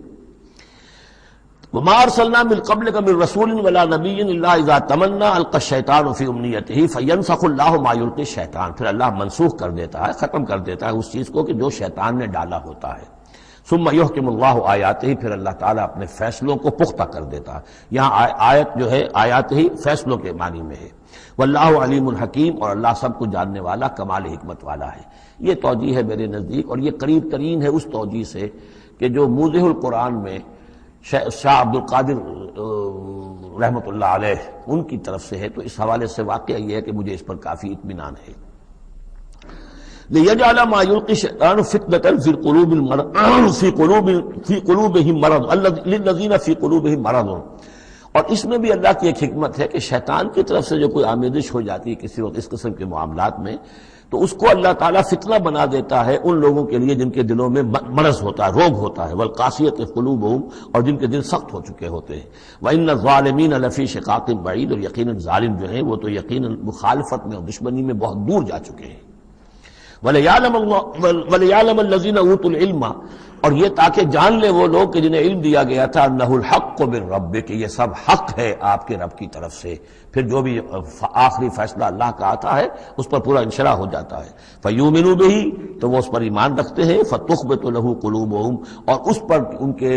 وَمَا أَرْسَلْنَا مِن قَبْلِكَ مِن رَّسُولٍ وَلَا نَبِيٍّ إِلَّا إِذَا تَمَنَّىٰ أَلْقَى الشَّيْطَانُ فِي أُمْنِيَّتِهِ فَيَنسَخُ اللَّهُ مَا يُلْقِي الشَّيْطَانُ، پھر اللہ منسوخ کر دیتا ہے، ختم کر دیتا ہے اس چیز کو کہ جو شیطان نے ڈالا ہوتا ہے۔ ثم يحكم اللہ آیاتہ، پھر اللہ تعالیٰ اپنے فیصلوں کو پختہ کر دیتا ہے۔ یہاں آیت جو ہے آیات ہی فیصلوں کے معنی میں ہے۔ واللہ علیم الحکیم، اور اللہ سب کو جاننے والا، کمال حکمت والا ہے۔ یہ توجیہ ہے میرے نزدیک، اور یہ قریب ترین ہے اس توجیہ سے کہ جو موضح القرآن میں شاہ عبد القادر رحمۃ اللہ علیہ ان کی طرف سے ہے، تو اس حوالے سے واقعہ یہ ہے کہ مجھے اس پر کافی اطمینان ہے۔ لِيَجْعَلَ مَا يُلْقِي الشَّيْطَانُ فِتْنَةً فِي قُلُوبِهِم مَّرَضٌ لِلَّذِينَ فِي قُلُوبِهِم مَّرَضٌ، اور اس میں بھی اللہ کی ایک حکمت ہے کہ شیطان کی طرف سے جو کوئی آمیزش ہو جاتی ہے کسی وقت اس قسم کے معاملات میں، تو اس کو اللہ تعالیٰ فتنہ بنا دیتا ہے ان لوگوں کے لیے جن کے دلوں میں مرض ہوتا ہے، روگ ہوتا ہے، وَالْقَاسِيَةِ قُلُوبُهُمْ، اور جن کے دل سخت ہو چکے ہوتے ہیں۔ وَإِنَّ الظَّالِمِينَ لَفِي شِقَاقٍ بَعِيدٍ، اور یقیناً ظالم جو ہیں وہ تو یقیناً مخالفت میں اور دشمنی میں بہت دور جا چکے ہیں۔ وَلِيَعْلَمَ الَّذِينَ أُوتُوا الْعِلْمَ، اور یہ تاکہ جان لے وہ لوگ کہ جنہیں علم دیا گیا تھا، أَنَّهُ الْحَقُّ مِن رَّبِّكَ، کہ یہ سب حق ہے آپ کے رب کی طرف سے۔ پھر جو بھی آخری فیصلہ اللہ کا آتا ہے اس پر پورا انشراح ہو جاتا ہے۔ فَيُؤْمِنُوا بِهِ، تو وہ اس پر ایمان رکھتے ہیں، فَتُخْبِتُ لَهُ قُلُوبُهُمْ، اور اس پر ان کے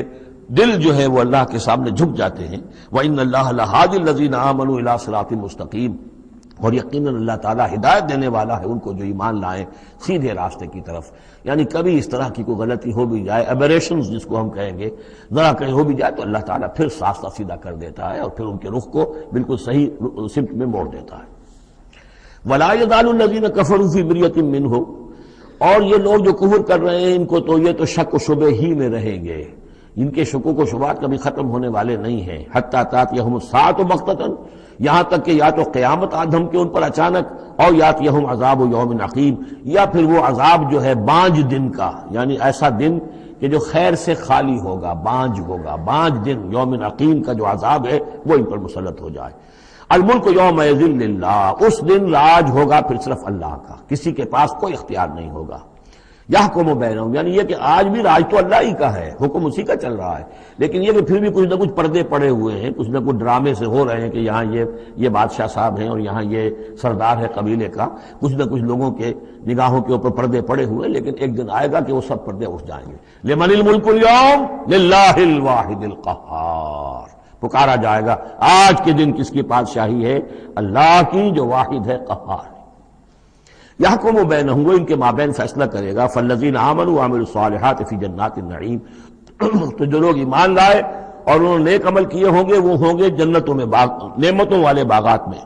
دل جو ہے وہ اللہ کے سامنے جھک جاتے ہیں۔ وَإِنَّ اللَّهَ لَهَادِ الَّذِينَ آمَنُوا إِلَىٰ صِرَاطٍ مُّسْتَقِيمٍ، اور یقیناً اللہ تعالیٰ ہدایت دینے والا ہے ان کو جو ایمان لائیں سیدھے راستے کی طرف۔ یعنی کبھی اس طرح کی کوئی غلطی ہو بھی جائے، ایبریشنز جس کو ہم کہیں گے، ذرا کہیں ہو بھی جائے تو اللہ تعالیٰ پھر راستہ سیدھا کر دیتا ہے اور پھر ان کے رخ کو بالکل صحیح سمت میں موڑ دیتا ہے۔ وَلَا يَزَالُ الَّذِينَ كَفَرُوا فِي مِرْيَةٍ مِّنْهُ، اور یہ لوگ جو کفر کر رہے ہیں ان کو تو یہ تو شک و شبہ ہی میں رہیں گے، ان کے شکوک و شبہات کبھی ختم ہونے والے نہیں ہیں۔ حتیٰ تأتیہم الساعۃ بغتۃ، یہاں تک کہ یا تو قیامت آ دھمکے ان پر اچانک، اور یاتیہم عذاب یوم عقیم، یا پھر وہ عذاب جو ہے بانج دن کا، یعنی ایسا دن کہ جو خیر سے خالی ہوگا، بانج ہوگا، بانج دن، یوم عقیم کا جو عذاب ہے وہ ان پر مسلط ہو جائے۔ الملک یومئذ للہ، اس دن راج ہوگا پھر صرف اللہ کا، کسی کے پاس کوئی اختیار نہیں ہوگا۔ یحکم بینہم، یعنی یہ کہ آج بھی راج تو اللہ ہی کا ہے، حکم اسی کا چل رہا ہے، لیکن یہ کہ پھر بھی کچھ نہ کچھ پردے پڑے ہوئے ہیں، کچھ نہ کچھ ڈرامے سے ہو رہے ہیں کہ یہاں یہ بادشاہ صاحب ہیں اور یہاں یہ سردار ہے قبیلے کا، کچھ نہ کچھ لوگوں کے نگاہوں کے اوپر پردے پڑے ہوئے، لیکن ایک دن آئے گا کہ وہ سب پردے اٹھ جائیں گے۔ لمن الملک اليوم للہ الواحد القہار، پکارا جائے گا آج کے دن کس کی بادشاہی ہے؟ اللہ کی جو واحد ہے، قہار۔ یحکم بینہم، وہ ان کے مابین فیصلہ کرے گا۔ فالذین آمنوا وعملوا الصالحات فی جنات النعیم، تو جو لوگ ایمان لائے اور انہوں نے نیک عمل کیے ہوں گے وہ ہوں گے جنتوں میں، نعمتوں والے باغات میں۔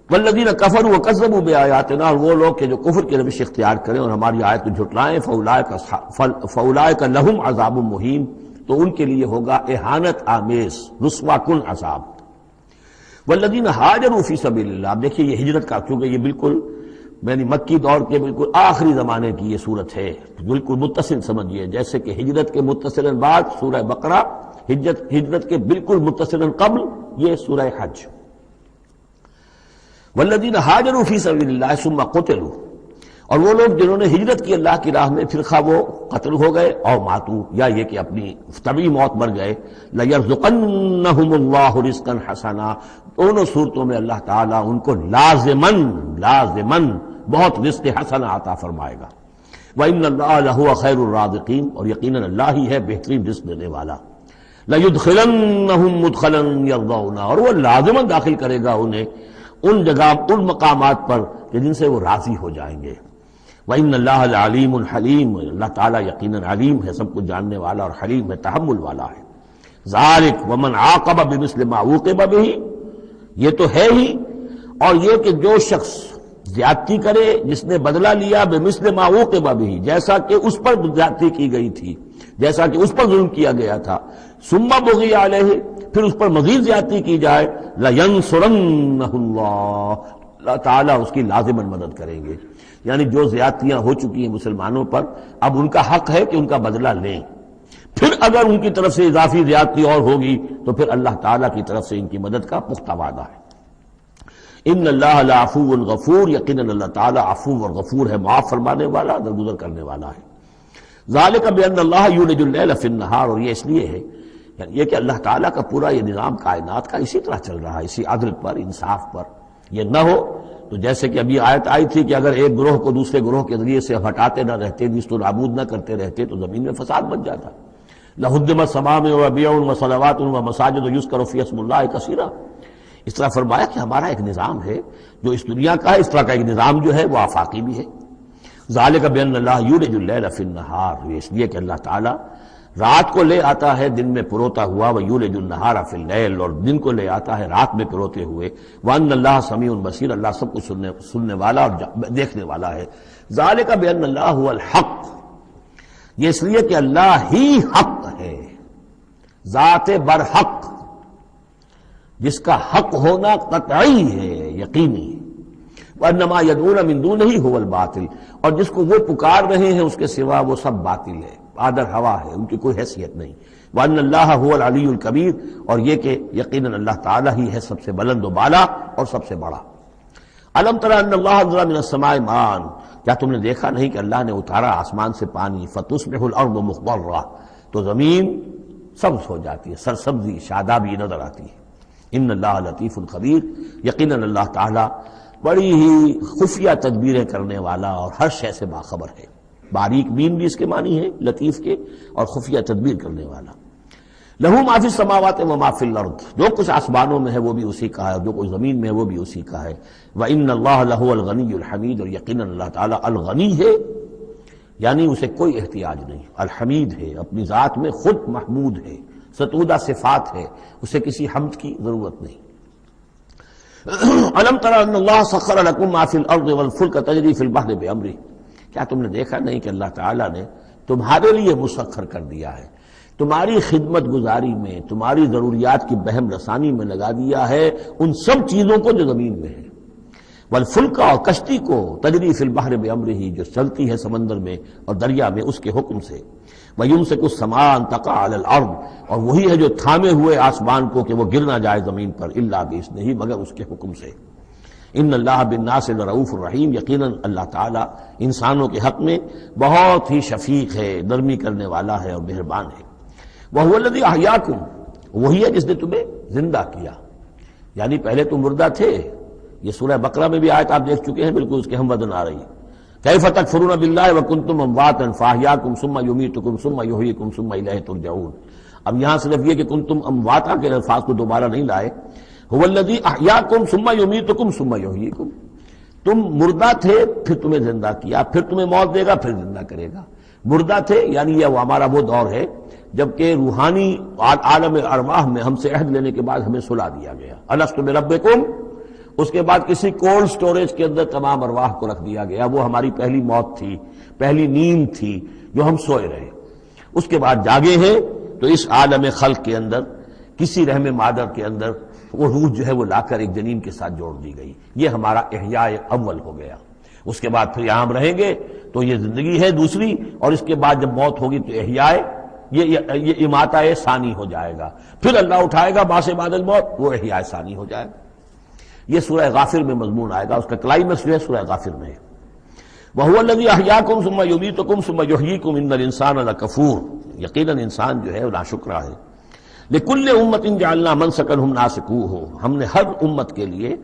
والذین کفروا وکذبوا بآیاتنا، اور وہ لوگ کہ جو کفر کی روش اختیار کریں اور ہماری آیت کو جھٹلائیں، فاولئک لہم عذاب مہین، تو ان کے لیے ہوگا اہانت آمیز، رسوا کن عذاب۔ والذین ہاجروا فی سبیل اللہ، اب دیکھیے یہ ہجرت کا، کیونکہ یہ بالکل یعنی مکی دور کے بالکل آخری زمانے کی یہ صورت ہے، بالکل متصل سمجھیے، جیسے کہ ہجرت کے متصلاً بعد سورہ بقرہ، ہجرت کے بالکل متصلاً قبل یہ سورہ حج۔ والذین ہاجروا فی سبیل اللہ ثم قتلوا، اور وہ لوگ جنہوں نے ہجرت کی اللہ کی راہ میں، پھر خواہ وہ قتل ہو گئے اور ماتوا، یا یہ کہ اپنی طبعی موت مر گئے، لَيَرْزُقَنَّهُمُ اللَّهُ رِزْقًا حَسَنًا، دونوں صورتوں میں اللہ تعالیٰ ان کو لازماً بہت رزق حسن عطا فرمائے گا۔ وَإِنَّ اللَّهَ لَهُوَ خَيْرُ الرَّازِقِينَ، اور یقیناً اللہ ہی ہے بہترین رزق دینے والا۔ لَيُدْخِلَنَّهُمْ مُدْخَلًا يَرْضَوْنَ، اور وہ لازماً داخل کرے گا انہیں ان جگہ، ان مقامات پر کہ جن سے وہ راضی ہو جائیں گے۔ وَإِنَّ اللَّهَ لَعَلِيمٌ حَلِيمٌ، اللہ تعالیٰ یقیناً علیم ہے، سب کچھ جاننے والا، اور حلیم ہے، تحمل والا ہے۔ ذَلِكَ وَمَنْ عَاقَبَ بِمِثْلِ مَا عُوقِبَ بِهِ، یہ تو ہے ہی، اور یہ کہ جو شخص زیادتی کرے، جس نے بدلہ لیا بِمِثْلِ مَا عُوقِبَ بِهِ، جیسا کہ اس پر زیادتی کی گئی تھی، جیسا کہ اس پر ظلم کیا گیا تھا، ثُمَّ بُغِيَ عَلَيْهِ، پھر اس پر مزید زیادتی کی جائے، لَيَنْصُرَنَّهُ اللَّهُ، اللہ تعالیٰ اس کی لازماً مدد کریں گے۔ یعنی جو زیادتیاں ہو چکی ہیں مسلمانوں پر، اب ان کا حق ہے کہ ان کا بدلہ لیں، پھر اگر ان کی طرف سے اضافی زیادتی اور ہوگی تو پھر اللہ تعالیٰ کی طرف سے ان کی مدد کا پختہ وعدہ ہے۔ ان اللہ لعفو غفور، یقیناً اللہ تعالیٰ عفو اور غفور ہے، معاف فرمانے والا، درگزر کرنے والا ہے۔ ذالک بان اللہ یولج اللیل فی النہار، اور یہ اس لیے ہے، یعنی یہ کہ اللہ تعالیٰ کا پورا یہ نظام کائنات کا اسی طرح چل رہا ہے، اسی عدل پر، انصاف پر۔ یہ نہ ہو تو جیسے کہ ابھی آیت آئی تھی کہ اگر ایک گروہ کو دوسرے گروہ کے ذریعے سے ہٹاتے نہ رہتے، نیست و نابود نہ کرتے رہتے، تو زمین میں فساد بن جاتا۔ لَهُدِّمَتْ صَوَامِعُ وَبِيَعٌ وَصَلَوَاتٌ وَمَسَاجِدُ يُذْكَرُ فِيهَا اسْمُ اللَّهِ كَثِيرًا، اس طرح فرمایا کہ ہمارا ایک نظام ہے جو اس دنیا کا ہے، اس طرح کا ایک نظام جو ہے وہ آفاقی بھی ہے۔ ذَلِكَ بِأَنَّ اللَّهَ يُولِجُ اللَّيْلَ فِي النَّهَارِ، یہ اس لیے کہ اللہ تعالیٰ رات کو لے آتا ہے دن میں پروتا ہوا، وَيُولِجُ النَّهَارَ فِي اللَّيْلِ، اور دن کو لے آتا ہے رات میں پروتے ہوئے، وَأَنَّ اللَّهَ سَمِيعٌ بَصِيرٌ، اللہ سب کچھ سننے والا اور دیکھنے والا ہے۔ ذَلِكَ بِأَنَّ اللَّهَ هُوَ الْحَقُّ، یہ اس لیے کہ اللہ ہی حق ہے، ذات برحق، جس کا حق ہونا قطعی ہے، یقینی۔ وَأَنَّمَا يَدْعُونَ مِن دُونِهِ هُوَ الْبَاطِلُ، اور جس کو وہ پکار رہے ہیں اس کے سوا وہ سب باطل ہے، آدر ہوا ہے، ان کی کوئی حیثیت نہیں۔ وَأَنَّ اللَّهَ هُوَ الْعَلِيُّ الْكَبِيرُ، اور یہ کہ یقیناً اللہ تعالیٰ ہی ہے سب سے بلند و بالا اور سب سے بڑا۔ أَلَمْ تَرَ أَنَّ اللَّهَ أَنزَلَ مِنَ السَّمَاءِ مَاءً، کیا تم نے دیکھا نہیں کہ اللہ نے اتارا آسمان سے پانی، فَتُصْبِحُ الْأَرْضُ مُخْضَرَّةً، تو زمین سبز ہو جاتی ہے، سرسبزی، شادابی نظر آتی ہے۔ ان اللہ لطیف خبیر، یقیناً اللہ تعالیٰ بڑی ہی خفیہ تدبیریں کرنے والا اور ہر شے سے باخبر ہے۔ باریک بین بھی اس کے معنی ہے لطیف کے، اور خفیہ تدبیر کرنے والا۔ لہو ما فی السماوات و ما فی الارض، جو کچھ آسمانوں میں ہے وہ بھی اسی کا ہے، اور جو کچھ زمین میں ہے وہ بھی اسی کا ہے۔ وان اللہ لہو الغنی الحمید، اور یقیناً اللہ تعالیٰ الغنی ہے، یعنی اسے کوئی احتیاج نہیں، الحمید ہے، اپنی ذات میں خود محمود ہے، ستودہ صفات ہے، اسے کسی حمد کی ضرورت نہیں۔ الم تر ان اللہ سخر لکم ما فی الارض والفلک تجری فی البحر بامرہ، کیا تم نے دیکھا نہیں کہ اللہ تعالیٰ نے تمہارے لیے مسخر کر دیا ہے، تمہاری خدمت گزاری میں، تمہاری ضروریات کی بہم رسانی میں لگا دیا ہے ان سب چیزوں کو جو زمین میں ہے، والفلک، اور کشتی کو، تجری فی البحر بامرہ، جو چلتی ہے سمندر میں اور دریا میں اس کے حکم سے، وَيُمْسِكُ السَّمَاءَ أَن تَقَعَ عَلَى الْأَرْضِ، اور وہی ہے جو تھامے ہوئے آسمان کو کہ وہ گر نہ جائے زمین پر، إِلَّا بِإِذْنِهِ، مگر اس کے حکم سے۔ ان اللہ بالناس لرؤوف الرحیم، یقیناً اللہ تعالیٰ انسانوں کے حق میں بہت ہی شفیق ہے، نرمی کرنے والا ہے اور مہربان ہے۔ وَهُوَ الَّذِي أَحْيَاكُمْ، وہی ہے جس نے تمہیں زندہ کیا، یعنی پہلے تم مردہ تھے۔ یہ سورہ بقرہ میں بھی آیت آپ دیکھ چکے ہیں، بالکل اس کے ہم وزن آ رہی ہے۔ کیف تکفرون باللہ وکنتم امواتا فاحیاکم ثم یمیتکم ثم یحییکم ثم الیہ ترجعون۔ اب یہاں صرف یہ کہ کنتم امواتا کے الفاظ کو دوبارہ نہیں لائے، هو الذی احیاکم ثم یمیتکم ثم یحییکم، تم مردہ تھے پھر تمہیں زندہ کیا، پھر تمہیں موت دے گا، پھر زندہ کرے گا۔ مردہ تھے یعنی یہ ہمارا وہ دور ہے جبکہ روحانی عالم ارواح میں ہم سے عہد لینے کے بعد ہمیں سلا دیا گیا، الست بربکم، اس کے بعد کسی کولڈ سٹوریج کے اندر تمام ارواح کو رکھ دیا گیا، وہ ہماری پہلی موت تھی، پہلی نیند تھی جو ہم سوئے رہے۔ اس کے بعد جاگے ہیں تو اس عالم خلق کے اندر کسی رحم مادر کے اندر وہ روح جو ہے وہ لا کر ایک جنین کے ساتھ جوڑ دی گئی، یہ ہمارا احیاء اول ہو گیا۔ اس کے بعد پھر یہاں ہم رہیں گے تو یہ زندگی ہے دوسری، اور اس کے بعد جب موت ہوگی تو احیاء یہ اماتہ ثانی ہو جائے گا، پھر اللہ اٹھائے گا بعد الموت، وہ احیاء ثانی ہو جائے گا۔ یہ سورہ غافر میں مضمون آئے گا، اس کا کلائمیکس جو ہے سورہ غافر میں ہے۔ وَهُوَ الَّذِي أَحْيَاكُمْ ثُمَّ يُمِيتُكُمْ ثُمَّ يُحْيِيكُمْ إِنَّ الْإِنسَانَ لَكَفُورٌ، یقیناً انسان جو ہے وہ ناشکرا ہے۔ لِكُلِّ أُمَّةٍ جَعَلْنَا مَنْسَكًا هُمْ نَاسِكُوهُ، ہم نے ہر امت کے لیے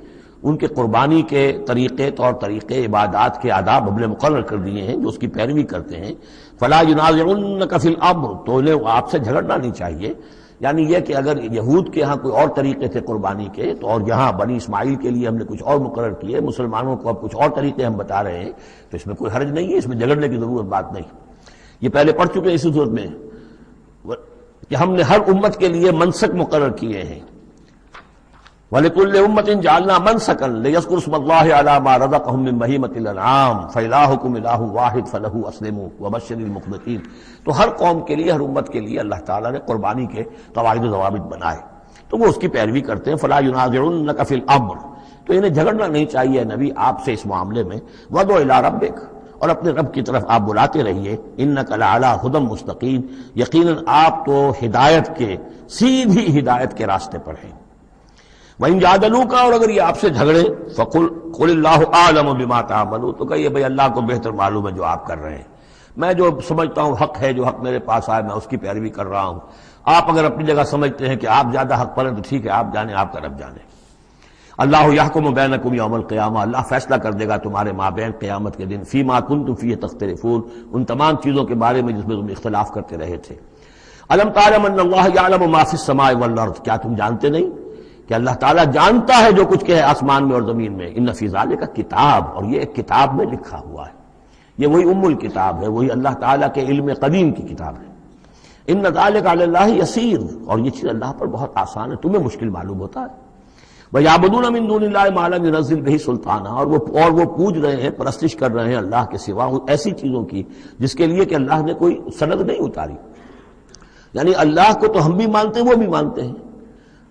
ان کے قربانی کے طریقے، طور طریقے، عبادات کے آداب ہم نے مقرر کر دیے ہیں جو اس کی پیروی کرتے ہیں۔ فَلَا يُنَازِعُنَّكَ فِي الْأَمْرِ، تو انہیں آپ سے جھگڑنا نہیں چاہیے، یعنی یہ کہ اگر یہود کے ہاں کوئی اور طریقے تھے قربانی کے تو اور یہاں بنی اسماعیل کے لیے ہم نے کچھ اور مقرر کیے، مسلمانوں کو اب کچھ اور طریقے ہم بتا رہے ہیں، تو اس میں کوئی حرج نہیں ہے، اس میں جھگڑنے کی ضرورت بات نہیں۔ یہ پہلے پڑھ چکے ہیں اسی صورت میں کہ ہم نے ہر امت کے لیے منسک مقرر کیے ہیں۔ وَلِكُلِّ أُمَّةٍ جَعَلْنَا مَنْسَكًا لِيَذْكُرُوا اسْمَ اللَّهِ عَلَىٰ مَا رَزَقَهُم مِّن بَهِيمَةِ الْأَنْعَامِ فَإِلَٰهُكُمْ إِلَٰهٌ وَاحِدٌ فَلَهُ أَسْلِمُوا وَبَشِّرِ الْمُخْبِتِينَ، تو ہر قوم کے لیے، ہر امت کے لیے اللہ تعالیٰ نے قربانی کے قواعد و ضوابط بنائے تو وہ اس کی پیروی کرتے ہیں۔ فَلَا يُنَازِعُنَّكَ فِي الْأَمْرِ، تو انہیں جھگڑنا نہیں چاہیے نبی آپ سے اس معاملے میں۔ وَادْعُ إِلَىٰ رَبِّكَ، اور اپنے رب کی طرف آپ بلاتے رہیے۔ إِنَّكَ لَعَلَىٰ هُدًى مُسْتَقِيمٍ، یقیناً آپ تو ہدایت کے، سیدھی ہدایت کے راستے پر ہیں۔ وَإِن جَادَلُوكَ، اور اگر یہ آپ سے جھگڑے، فَقُلِ اللَّهُ أَعْلَمُ بِمَا تَعْمَلُونَ، تو کہیے بھئی اللہ کو بہتر معلوم ہے جو آپ کر رہے ہیں، میں جو سمجھتا ہوں حق ہے، جو حق میرے پاس آئے میں اس کی پیروی کر رہا ہوں، آپ اگر اپنی جگہ سمجھتے ہیں کہ آپ زیادہ حق پر ہیں تو ٹھیک ہے، آپ جانیں، آپ کا رب جانے۔ اللہ یحکم بینکم یوم القیامہ، اللہ فیصلہ کر دے گا تمہارے مابین قیامت کے دن، فیما کنتم فیہ تختلفون، ان تمام چیزوں کے بارے میں جس میں تم اختلاف کرتے رہے تھے۔ الم تعلم ان اللہ یعلم ما فی السماء والارض، کیا تم جانتے نہیں کہ اللہ تعالیٰ جانتا ہے جو کچھ کہ ہے آسمان میں اور زمین میں۔ ان فی ذالک کتاب، اور یہ ایک کتاب میں لکھا ہوا ہے، یہ وہی ام الکتاب ہے، وہی اللہ تعالیٰ کے علم قدیم کی کتاب ہے۔ ان ذالک علی اللہ یسیر، اور یہ چیز اللہ پر بہت آسان ہے، تمہیں مشکل معلوم ہوتا ہے۔ وَيَعْبُدُونَ مِن دُونِ اللَّهِ مَا لَمْ يُنَزِّلْ بِهِ سُلْطَانًا، اور وہ پوج رہے ہیں، پرستش کر رہے ہیں اللہ کے سوا ایسی چیزوں کی جس کے لیے کہ اللہ نے کوئی سند نہیں اتاری۔ یعنی اللہ کو تو ہم بھی مانتے ہیں، وہ بھی مانتے ہیں،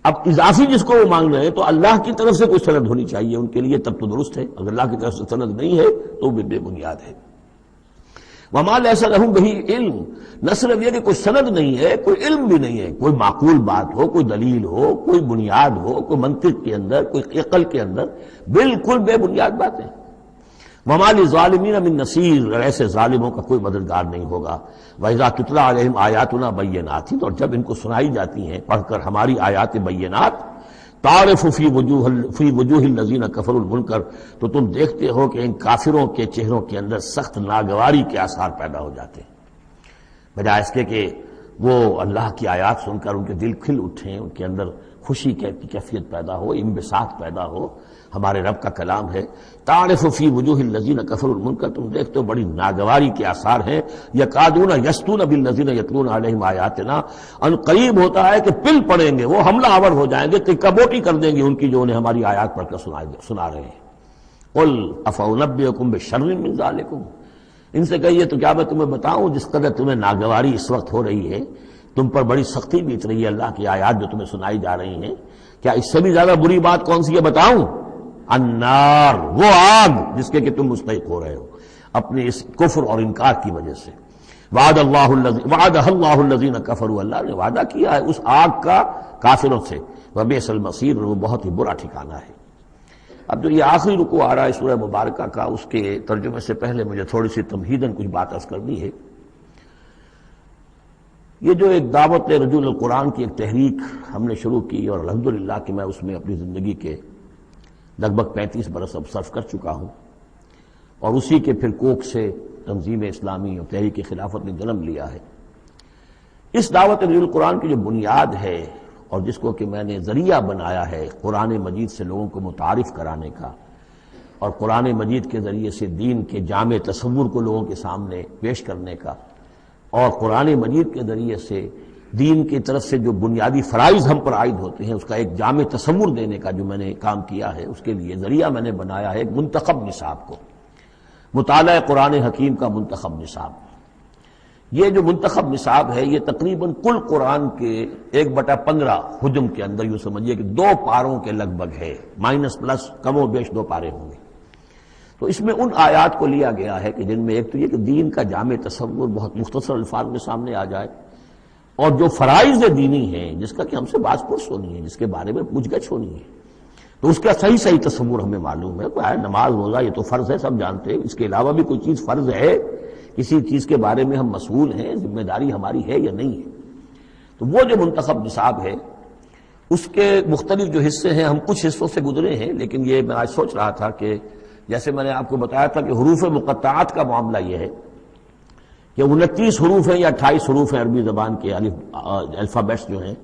اب اضافی جس کو وہ مانگ رہے ہیں تو اللہ کی طرف سے کوئی سند ہونی چاہیے ان کے لیے، تب تو درست ہے، اگر اللہ کی طرف سے سند نہیں ہے تو وہ بے بنیاد ہے۔ وَمَا لَيْسَ لَهُم بِهِ علم، نہ صرف یہ کہ کوئی سند نہیں ہے، کوئی علم بھی نہیں ہے، کوئی معقول بات ہو، کوئی دلیل ہو، کوئی بنیاد ہو، کوئی منطق کے اندر، کوئی عقل کے اندر، بالکل بے بنیاد باتیں۔ وَمَا لِلظَّالِمِينَ مِن نَصِيرٍ، ایسے ظالموں کا کوئی مددگار نہیں ہوگا۔ وَإِذَا تُتْلَىٰ عَلَيْهِمْ آيَاتُنَا بَيِّنَاتٍ، اور جب ان کو سنائی جاتی ہیں پڑھ کر ہماری آیات بینات، تعرف فی وجوہ الذین کفروا المنکر، تو تم دیکھتے ہو کہ ان کافروں کے چہروں کے اندر سخت ناگواری کے آثار پیدا ہو جاتے ہیں، بجائے اس کے کہ وہ اللہ کی آیات سن کر ان کے دل کھل اٹھیں، ان کے اندر خوشی کی کیفیت پیدا ہو، انبساط پیدا ہو۔ ہمارے رب کا کلام ہے، تعرف فی وجوہ الذین کفروا المنکر، تم دیکھتے ہو بڑی ناگواری کے آثار ہیں۔ یکادون یسطون بالذین یتلون علیہم آیاتنا، ان قریب ہوتا ہے کہ پل پڑیں گے، وہ حملہ آور ہو جائیں گے، کبوٹی کر دیں گے ان کی جو انہیں ہماری آیات پڑھ کر سنا رہے ہیں۔ قل افانبئکم بشر من ذالکم، ان سے کہیے تو کیا میں تمہیں بتاؤں جس قدر تمہیں ناگواری اس وقت ہو رہی ہے، تم پر بڑی سختی بیت رہی ہے اللہ کی آیات جو تمہیں سنائی جا رہی ہیں، کیا اس سے بھی زیادہ بری بات کون سی ہے بتاؤں؟ النار، وہ آگ جس کے کہ تم مستحق ہو رہے ہو اپنے اس کفر اور انکار کی وجہ سے۔ وعدہ اللہ الذین کفروا، اللہ نے وعدہ کیا ہے اس آگ کا کافروں سے، وبئس المصیر، وہ بہت ہی برا ٹھکانہ ہے۔ اب جو یہ آخری رکوع آ رہا ہے سورہ مبارکہ کا، اس کے ترجمے سے پہلے مجھے تھوڑی سی تمہیداً کچھ بات عرض کرنی ہے۔ یہ جو ایک دعوت رجوع القرآن کی ایک تحریک ہم نے شروع کی، اور الحمدللہ کہ میں اس میں اپنی زندگی کے لگ بھگ 35 برس اب صرف کر چکا ہوں، اور اسی کے پھر کوکھ سے تنظیم اسلامی اور تحریک خلافت نے جنم لیا ہے۔ اس دعوت رجوع القرآن کی جو بنیاد ہے اور جس کو کہ میں نے ذریعہ بنایا ہے قرآن مجید سے لوگوں کو متعارف کرانے کا، اور قرآن مجید کے ذریعے سے دین کے جامع تصور کو لوگوں کے سامنے پیش کرنے کا، اور قرآن مجید کے ذریعے سے دین کی طرف سے جو بنیادی فرائض ہم پر عائد ہوتے ہیں اس کا ایک جامع تصور دینے کا جو میں نے کام کیا ہے، اس کے لیے ذریعہ میں نے بنایا ہے ایک منتخب نصاب کو، مطالعہ قرآن حکیم کا منتخب نصاب۔ یہ جو منتخب نصاب ہے یہ تقریباً کل قرآن کے 1/15 حجم کے اندر یوں سمجھیے کہ 2 پاروں کے لگ بھگ ہے، مائنس پلس کم و بیش 2 پارے ہوں گے۔ تو اس میں ان آیات کو لیا گیا ہے کہ جن میں ایک تو یہ کہ دین کا جامع تصور بہت مختصر الفاظ میں سامنے آ جائے، اور جو فرائض دینی ہیں جس کا کہ ہم سے باز پرس ہونی ہے، جس کے بارے میں پوچھ گچھ ہونی ہے، تو اس کا صحیح صحیح تصور ہمیں معلوم ہے کہ نماز روزہ یہ تو فرض ہے، سب جانتے ہیں، اس کے علاوہ بھی کوئی چیز فرض ہے، کسی چیز کے بارے میں ہم مسئول ہیں، ذمہ داری ہماری ہے یا نہیں ہے۔ تو وہ جو منتخب نصاب ہے اس کے مختلف جو حصے ہیں، ہم کچھ حصوں سے گزرے ہیں، لیکن یہ میں آج سوچ رہا تھا کہ جیسے میں نے آپ کو بتایا تھا کہ حروف مقطعات کا معاملہ یہ ہے کہ 29 حروف ہیں یا 28 حروف ہیں عربی زبان کے الفابیٹس جو ہیں،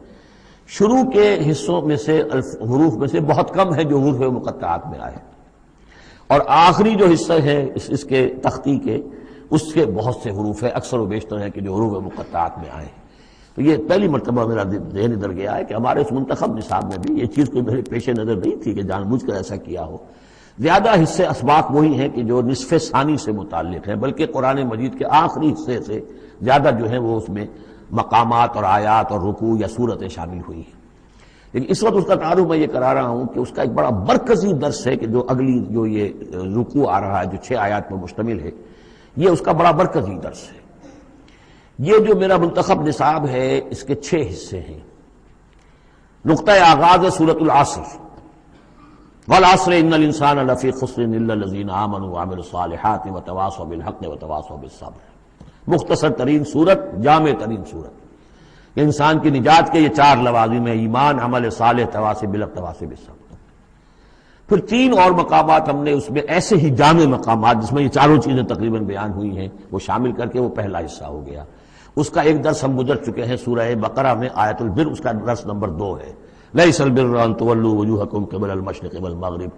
شروع کے حصوں میں سے حروف میں سے بہت کم ہے جو حروف مقطعات میں آئے، اور آخری جو حصہ ہے اس کے تختی کے، اس کے بہت سے حروف ہیں، اکثر و بیشتر ہے کہ جو حروف مقطعات میں آئے ہیں۔ تو یہ پہلی مرتبہ میرا ذہن ادھر گیا ہے کہ ہمارے اس منتخب نصاب میں بھی یہ چیز کوئی میرے پیش نظر نہیں تھی کہ جان بوجھ کر ایسا کیا ہو۔ زیادہ حصے اسباق وہی ہیں کہ جو نصف ثانی سے متعلق ہیں، بلکہ قرآن مجید کے آخری حصے سے زیادہ جو ہے وہ اس میں مقامات اور آیات اور رکوع یا صورتیں شامل ہوئی ہیں۔ لیکن اس وقت اس کا تعارف میں یہ کرا رہا ہوں کہ اس کا ایک بڑا مرکزی درس ہے کہ جو اگلی جو یہ رکوع آ رہا ہے جو 6 آیات پر مشتمل ہے، یہ اس کا بڑا مرکزی درس ہے۔ یہ جو میرا منتخب نصاب ہے اس کے 6 حصے ہیں۔ نقطہ آغاز ہے سورۃ العصر، والعصر ان الانسان لفی خسر الا الذین آمنوا وعملوا الصالحات وتواصوا بالحق وتواصوا بالصبر۔ مختصر ترین صورت، جامع ترین صورت، انسان کی نجات کے یہ 4 لوازم ہیں: ایمان، عمل صالح، تواصی بالحق، تواصی بالصبر۔ پھر 3 اور مقامات ہم نے اس میں ایسے ہی جامع مقامات جس میں یہ چاروں چیزیں تقریباً بیان ہوئی ہیں وہ شامل کر کے وہ پہلا حصہ ہو گیا۔ اس کا ایک درس ہم گزر چکے ہیں سورہ بقرہ میں، آیت البر، اس کا درس نمبر 2 ہے۔ لیس البر ان تولوا وجوہکم قبل المشرق والمغرب،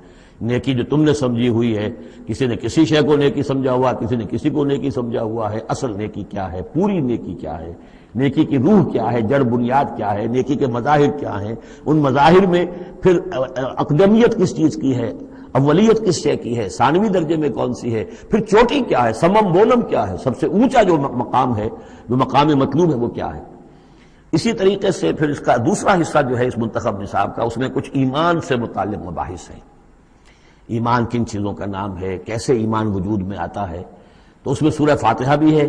نیکی جو تم نے سمجھی ہوئی ہے، کسی نے کسی شے کو نیکی سمجھا ہوا، کسی نے کسی کو نیکی سمجھا ہوا ہے۔ اصل نیکی کیا ہے، پوری نیکی کیا ہے، نیکی کی روح کیا ہے، جڑ بنیاد کیا ہے، نیکی کے مظاہر کیا ہیں، ان مظاہر میں پھر اقدمیت کس چیز کی ہے، اولیت کس شے کی ہے، ثانوی درجے میں کون سی ہے، پھر چوٹی کیا ہے، سمم بولم کیا ہے، سب سے اونچا جو مقام ہے، جو مقام مطلوب ہے وہ کیا ہے۔ اسی طریقے سے پھر اس کا دوسرا حصہ جو ہے اس منتخب نصاب کا، اس میں کچھ ایمان سے متعلق مباحث ہیں۔ ایمان کن چیزوں کا نام ہے، کیسے ایمان وجود میں آتا ہے، تو اس میں سورہ فاتحہ بھی ہے،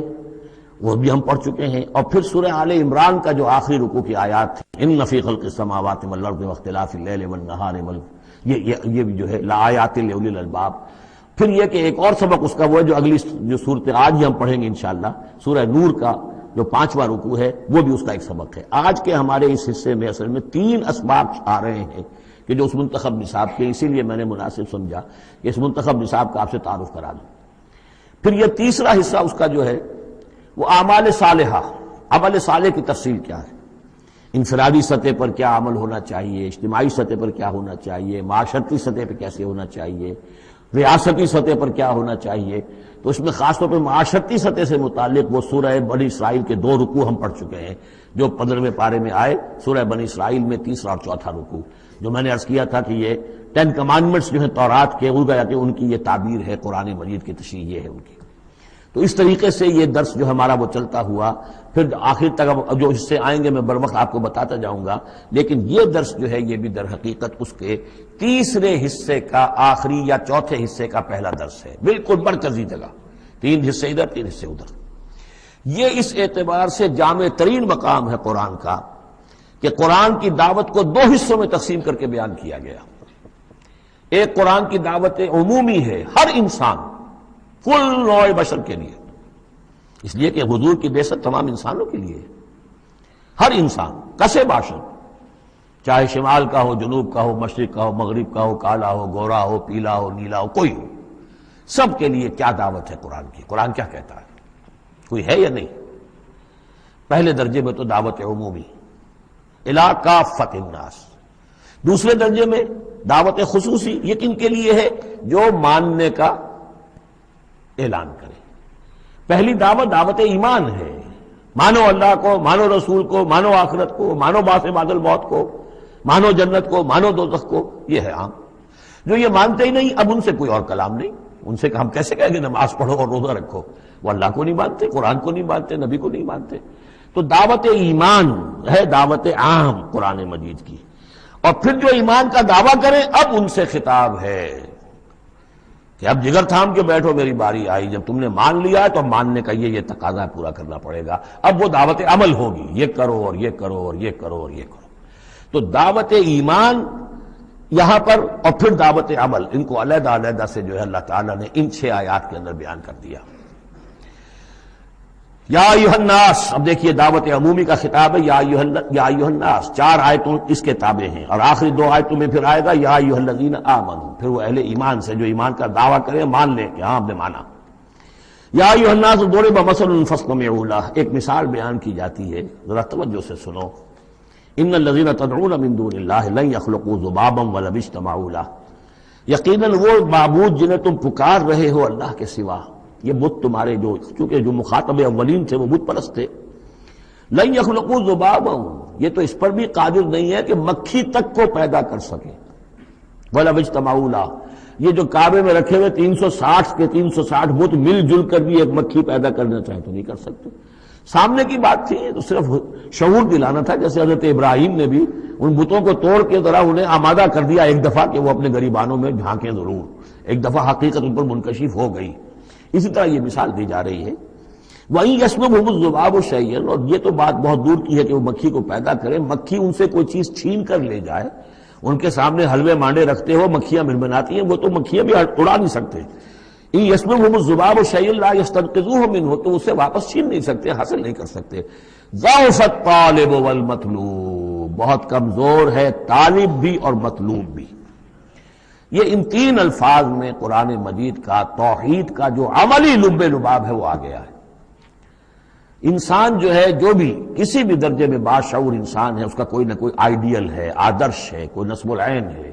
وہ بھی ہم پڑھ چکے ہیں، اور پھر سورہ آل عمران کا جو آخری رکوع کی آیات تھی، ان فی خلق السماوات والارض واختلاف اللیل والنہار یہ بھی جو ہے لآیات لأولی الالباب۔ پھر یہ کہ ایک اور سبق اس کا وہ ہے جو اگلی جو صورت آج ہی ہم پڑھیں گے انشاءاللہ، سورہ نور کا جو 5واں رکوع ہے وہ بھی اس کا ایک سبق ہے۔ آج کے ہمارے اس حصے میں اصل میں 3 اسباق آ رہے ہیں کہ جو اس منتخب نصاب کے، اسی لیے میں نے مناسب سمجھا کہ اس منتخب نصاب کا آپ سے تعارف کرا دوں۔ پھر یہ تیسرا حصہ اس کا جو ہے وہ اعمال صالحہ، عمل صالح کی تفصیل کیا ہے، انفرادی سطح پر کیا عمل ہونا چاہیے، اجتماعی سطح پر کیا ہونا چاہیے، معاشرتی سطح پہ کیسے ہونا چاہیے، ریاستی سطح پر کیا ہونا چاہیے۔ تو اس میں خاص طور پہ معاشرتی سطح سے متعلق وہ سورہ بنی اسرائیل کے 2 رکوع ہم پڑھ چکے ہیں جو 15ویں پارے میں آئے، سورہ بنی اسرائیل میں 3 اور 4 رکوع، جو میں نے عرض کیا تھا کہ یہ 10 کمانڈمنٹس جو ہیں تورات کے، ان کی یہ تعبیر ہے، قرآن مجید کی تشریح یہ ہے ان کی۔ تو اس طریقے سے یہ درس جو ہمارا وہ چلتا ہوا، پھر آخر تک اب جو حصے آئیں گے میں بر وقت آپ کو بتاتا جاؤں گا، لیکن یہ درس جو ہے یہ بھی در حقیقت اس کے تیسرے حصے کا آخری یا چوتھے حصے کا پہلا درس ہے، بالکل مرکزی جگہ، 3 حصے ادھر 3 حصے ادھر۔ یہ اس اعتبار سے جامع ترین مقام ہے قرآن کا کہ قرآن کی دعوت کو 2 حصوں میں تقسیم کر کے بیان کیا گیا۔ ایک قرآن کی دعوت عمومی ہے، ہر انسان، کل نوع بشر کے لیے، اس لیے کہ حضور کی بعثت تمام انسانوں کے لیے، ہر انسان کسے باشد، چاہے شمال کا ہو، جنوب کا ہو، مشرق کا ہو، مغرب کا ہو، کالا ہو، گورا ہو، پیلا ہو، نیلا ہو، کوئی ہو، سب کے لیے کیا دعوت ہے قرآن کی، قرآن کیا کہتا ہے، کوئی ہے یا نہیں؟ پہلے درجے میں تو دعوت عمومی، الی کافۃ الناس۔ دوسرے درجے میں دعوت خصوصی، یہ کن کے لیے ہے؟ جو ماننے کا اعلان کرے۔ پہلی دعوت دعوت ایمان ہے، مانو اللہ کو، مانو رسول کو، مانو آخرت کو، مانو بعث بعد الموت کو، مانو جنت کو، مانو دوزخ کو، یہ ہے عام۔ جو یہ مانتے ہی نہیں، اب ان سے کوئی اور کلام نہیں، ان سے ہم کیسے کہیں گے نماز پڑھو اور روزہ رکھو، وہ اللہ کو نہیں مانتے، قرآن کو نہیں مانتے، نبی کو نہیں مانتے۔ تو دعوت ایمان ہے دعوت عام قرآن مجید کی، اور پھر جو ایمان کا دعویٰ کریں اب ان سے خطاب ہے کہ اب جگر تھام کے بیٹھو، میری باری آئی، جب تم نے مان لیا تو ماننے کا یہ تقاضا پورا کرنا پڑے گا، اب وہ دعوت عمل ہوگی، یہ کرو اور یہ کرو اور یہ کرو اور یہ کرو۔ تو دعوت ایمان یہاں پر اور پھر دعوت عمل، ان کو علیحدہ علیحدہ سے جو ہے اللہ تعالیٰ نے ان 6 آیات کے اندر بیان کر دیا۔ یا ایھا الناس، اب دیکھیے دعوت عمومی کا خطاب ہے، یا ایھا الناس، 4 آیتوں اس کے تابع ہیں، اور آخری 2 آیتوں میں پھر آئے گا یا ایھا الذین آمنوا، پھر وہ اہل ایمان سے جو ایمان کا دعویٰ کریں مان لیں کہ ہاں ہم نے مانا۔ یا ایھا الناس ضرب مثل فاستمعوا لہ، ایک مثال بیان کی جاتی ہے، ذرا توجہ سے سنو۔ ان الذین تدعون من دون اللہ لن یخلقوا ذبابا ولو اجتمعوا لہ، یقیناً وہ معبود جنہیں تم پکار رہے ہو اللہ کے سوا، یہ بت تمہارے چونکہ جو مخاطب اولین تھے وہ بت پرست تھے، لن یخلقوا ذبابا، یہ تو اس پر بھی قادر نہیں ہے کہ مکھی تک کو پیدا کر سکے، ولو اجتمعوا لہ، یہ جو کعبے میں رکھے ہوئے 360 کے 360 بت مل جل کر بھی ایک مکھی پیدا کرنا چاہے تو نہیں کر سکتے۔ سامنے کی بات تھی تو صرف شعور دلانا تھا، جیسے حضرت ابراہیم نے بھی ان بتوں کو توڑ کے ذرا انہیں آمادہ کر دیا ایک دفعہ کہ وہ اپنے گریبانوں میں جھانکیں ضرور، ایک دفعہ حقیقت ان پر منکشف ہو گئی۔ اسی طرح یہ مثال دی جا رہی ہے، وہیں یسلبھم الذباب شیئا، اور یہ تو بات بہت دور کی ہے کہ وہ مکھی کو پیدا کرے، مکھی ان سے کوئی چیز چھین کر لے جائے، ان کے سامنے حلوے مانڈے رکھتے ہو مکھیاں بنبناتی ہیں، وہ تو مکھیاں بھی اڑا نہیں سکتے۔ یسلبھم الذباب شیئا لا یستنقذوہ منہ، تو اسے واپس چھین نہیں سکتے، حاصل نہیں کر سکتے۔ ضعف الطالب والمطلوب، بہت کمزور ہے طالب بھی اور مطلوب بھی۔ یہ ان 3 الفاظ میں قرآن مجید کا توحید کا جو عملی لب لباب ہے وہ آ گیا ہے۔ انسان جو ہے، جو بھی کسی بھی درجے میں باشعور انسان ہے، اس کا کوئی نہ کوئی آئیڈیل ہے، آدرش ہے، کوئی نصب العین ہے